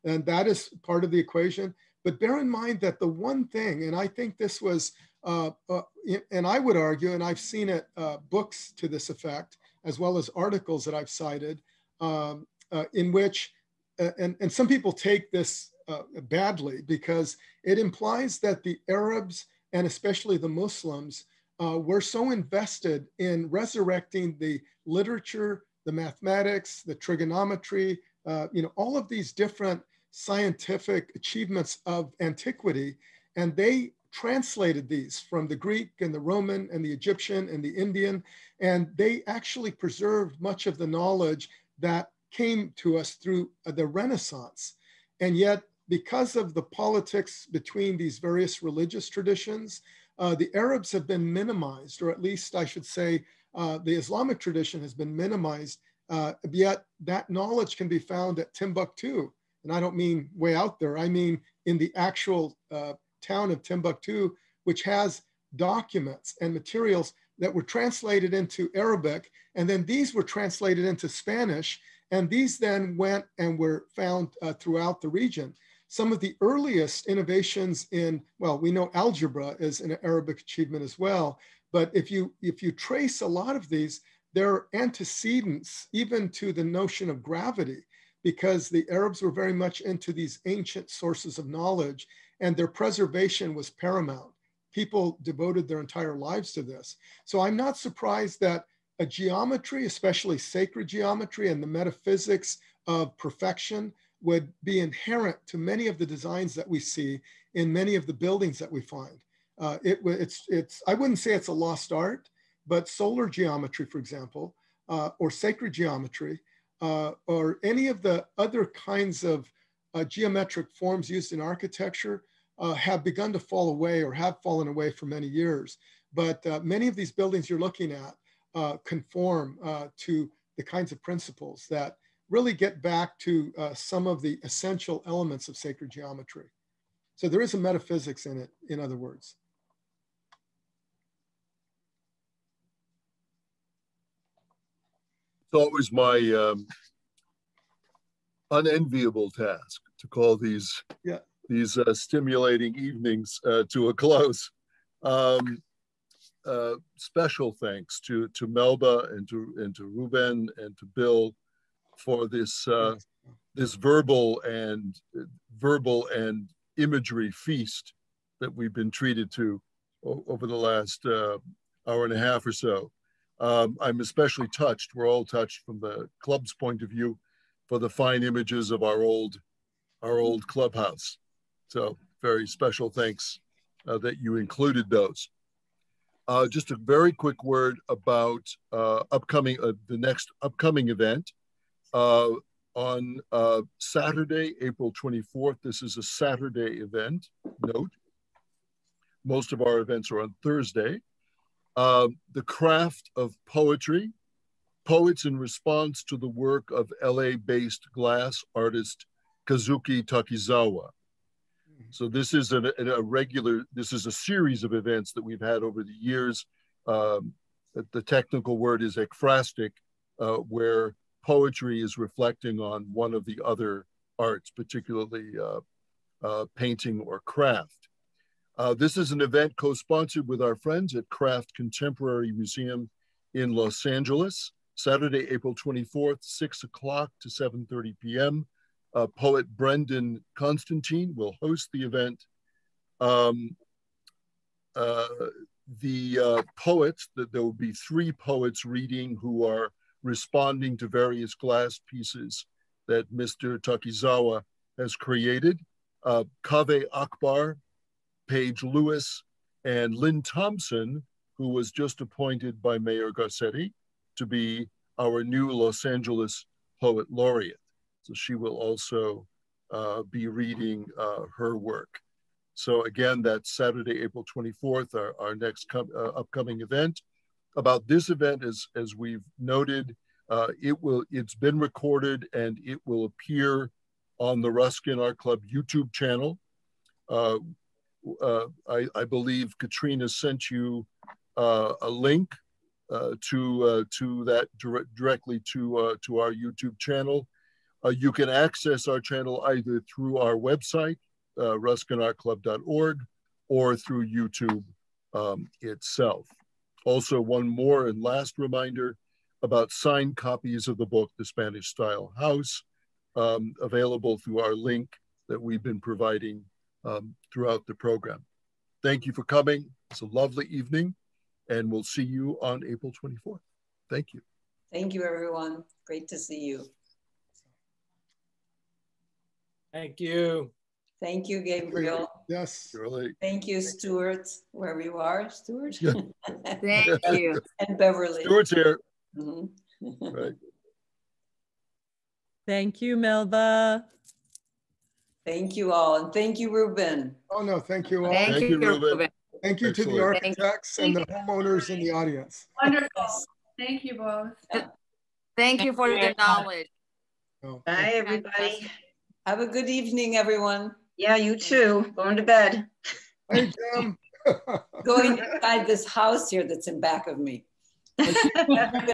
and that is part of the equation. But bear in mind that the one thing, and I think this was, and I would argue, and I've seen it, books to this effect, as well as articles that I've cited, in which, and some people take this badly because it implies that the Arabs, and especially the Muslims, were so invested in resurrecting the literature, the mathematics, the trigonometry, all of these different scientific achievements of antiquity, and they translated these from the Greek and the Roman and the Egyptian and the Indian, and they actually preserved much of the knowledge that came to us through the Renaissance. And yet, because of the politics between these various religious traditions, the Arabs have been minimized, or at least I should say, the Islamic tradition has been minimized, yet that knowledge can be found at Timbuktu. And I don't mean way out there, I mean in the actual town of Timbuktu, which has documents and materials that were translated into Arabic, and then these were translated into Spanish, and these then went and were found throughout the region. Some of the earliest innovations in, well, we know algebra is an Arabic achievement as well, but if you trace a lot of these, there are antecedents even to the notion of gravity, because the Arabs were very much into these ancient sources of knowledge, and their preservation was paramount. People devoted their entire lives to this. So I'm not surprised that a geometry, especially sacred geometry and the metaphysics of perfection would be inherent to many of the designs that we see in many of the buildings that we find. I wouldn't say it's a lost art, but solar geometry, for example, or sacred geometry, or any of the other kinds of geometric forms used in architecture have begun to fall away or have fallen away for many years. But many of these buildings you're looking at conform to the kinds of principles that really get back to some of the essential elements of sacred geometry. So there is a metaphysics in it, in other words. It's always my unenviable task to call these stimulating evenings to a close. Special thanks to Melba and to Ruben and to Bill for this this verbal and imagery feast that we've been treated to over the last hour and a half or so. I'm especially touched, we're all touched from the club's point of view, for the fine images of our old clubhouse. So very special thanks that you included those. Just a very quick word about the next upcoming event. On Saturday, April 24th, this is a Saturday event, note. Most of our events are on Thursday. The Craft of Poetry, Poets in Response to the Work of LA-based glass artist Kazuki Takizawa. So this is this is a series of events that we've had over the years. The technical word is ekphrastic, where poetry is reflecting on one of the other arts, particularly painting or craft. This is an event co-sponsored with our friends at Craft Contemporary Museum in Los Angeles, Saturday, April 24th, 6 o'clock to 7:30 p.m. Poet Brendan Constantine will host the event. The poets, there will be 3 poets reading who are responding to various glass pieces that Mr. Takizawa has created. Kaveh Akbar, Paige Lewis, and Lynn Thompson, who was just appointed by Mayor Garcetti to be our new Los Angeles Poet Laureate. So she will also be reading her work. So again, that's Saturday, April 24th, our next upcoming event. About this event, as we've noted, it's been recorded and it will appear on the Ruskin Art Club YouTube channel. I believe Katrina sent you a link to that directly to our YouTube channel. You can access our channel either through our website, ruskinartclub.org, or through YouTube itself. Also, one more and last reminder about signed copies of the book, The Spanish Style House, available through our link that we've been providing throughout the program. Thank you for coming. It's a lovely evening, and we'll see you on April 24th. Thank you. Thank you, everyone. Great to see you. Thank you. Thank you, Gabriel. Yes. Surely. Thank you, Stuart, wherever you are, Stuart. Yeah. Thank you. And Beverly. Stuart's here. Mm-hmm. Right. Thank you, Melba. Thank you all, and thank you, Ruben. Oh, no, thank you all. Thank you, Ruben. Thank you to the Excellent. architects and the homeowners in the audience. Wonderful. Yes. Thank you both. Thank you for the knowledge. Oh, Bye, everybody. Have a good evening, everyone. Yeah, you too. Going to bed. hey, Jim. Going inside this house here that's in back of me.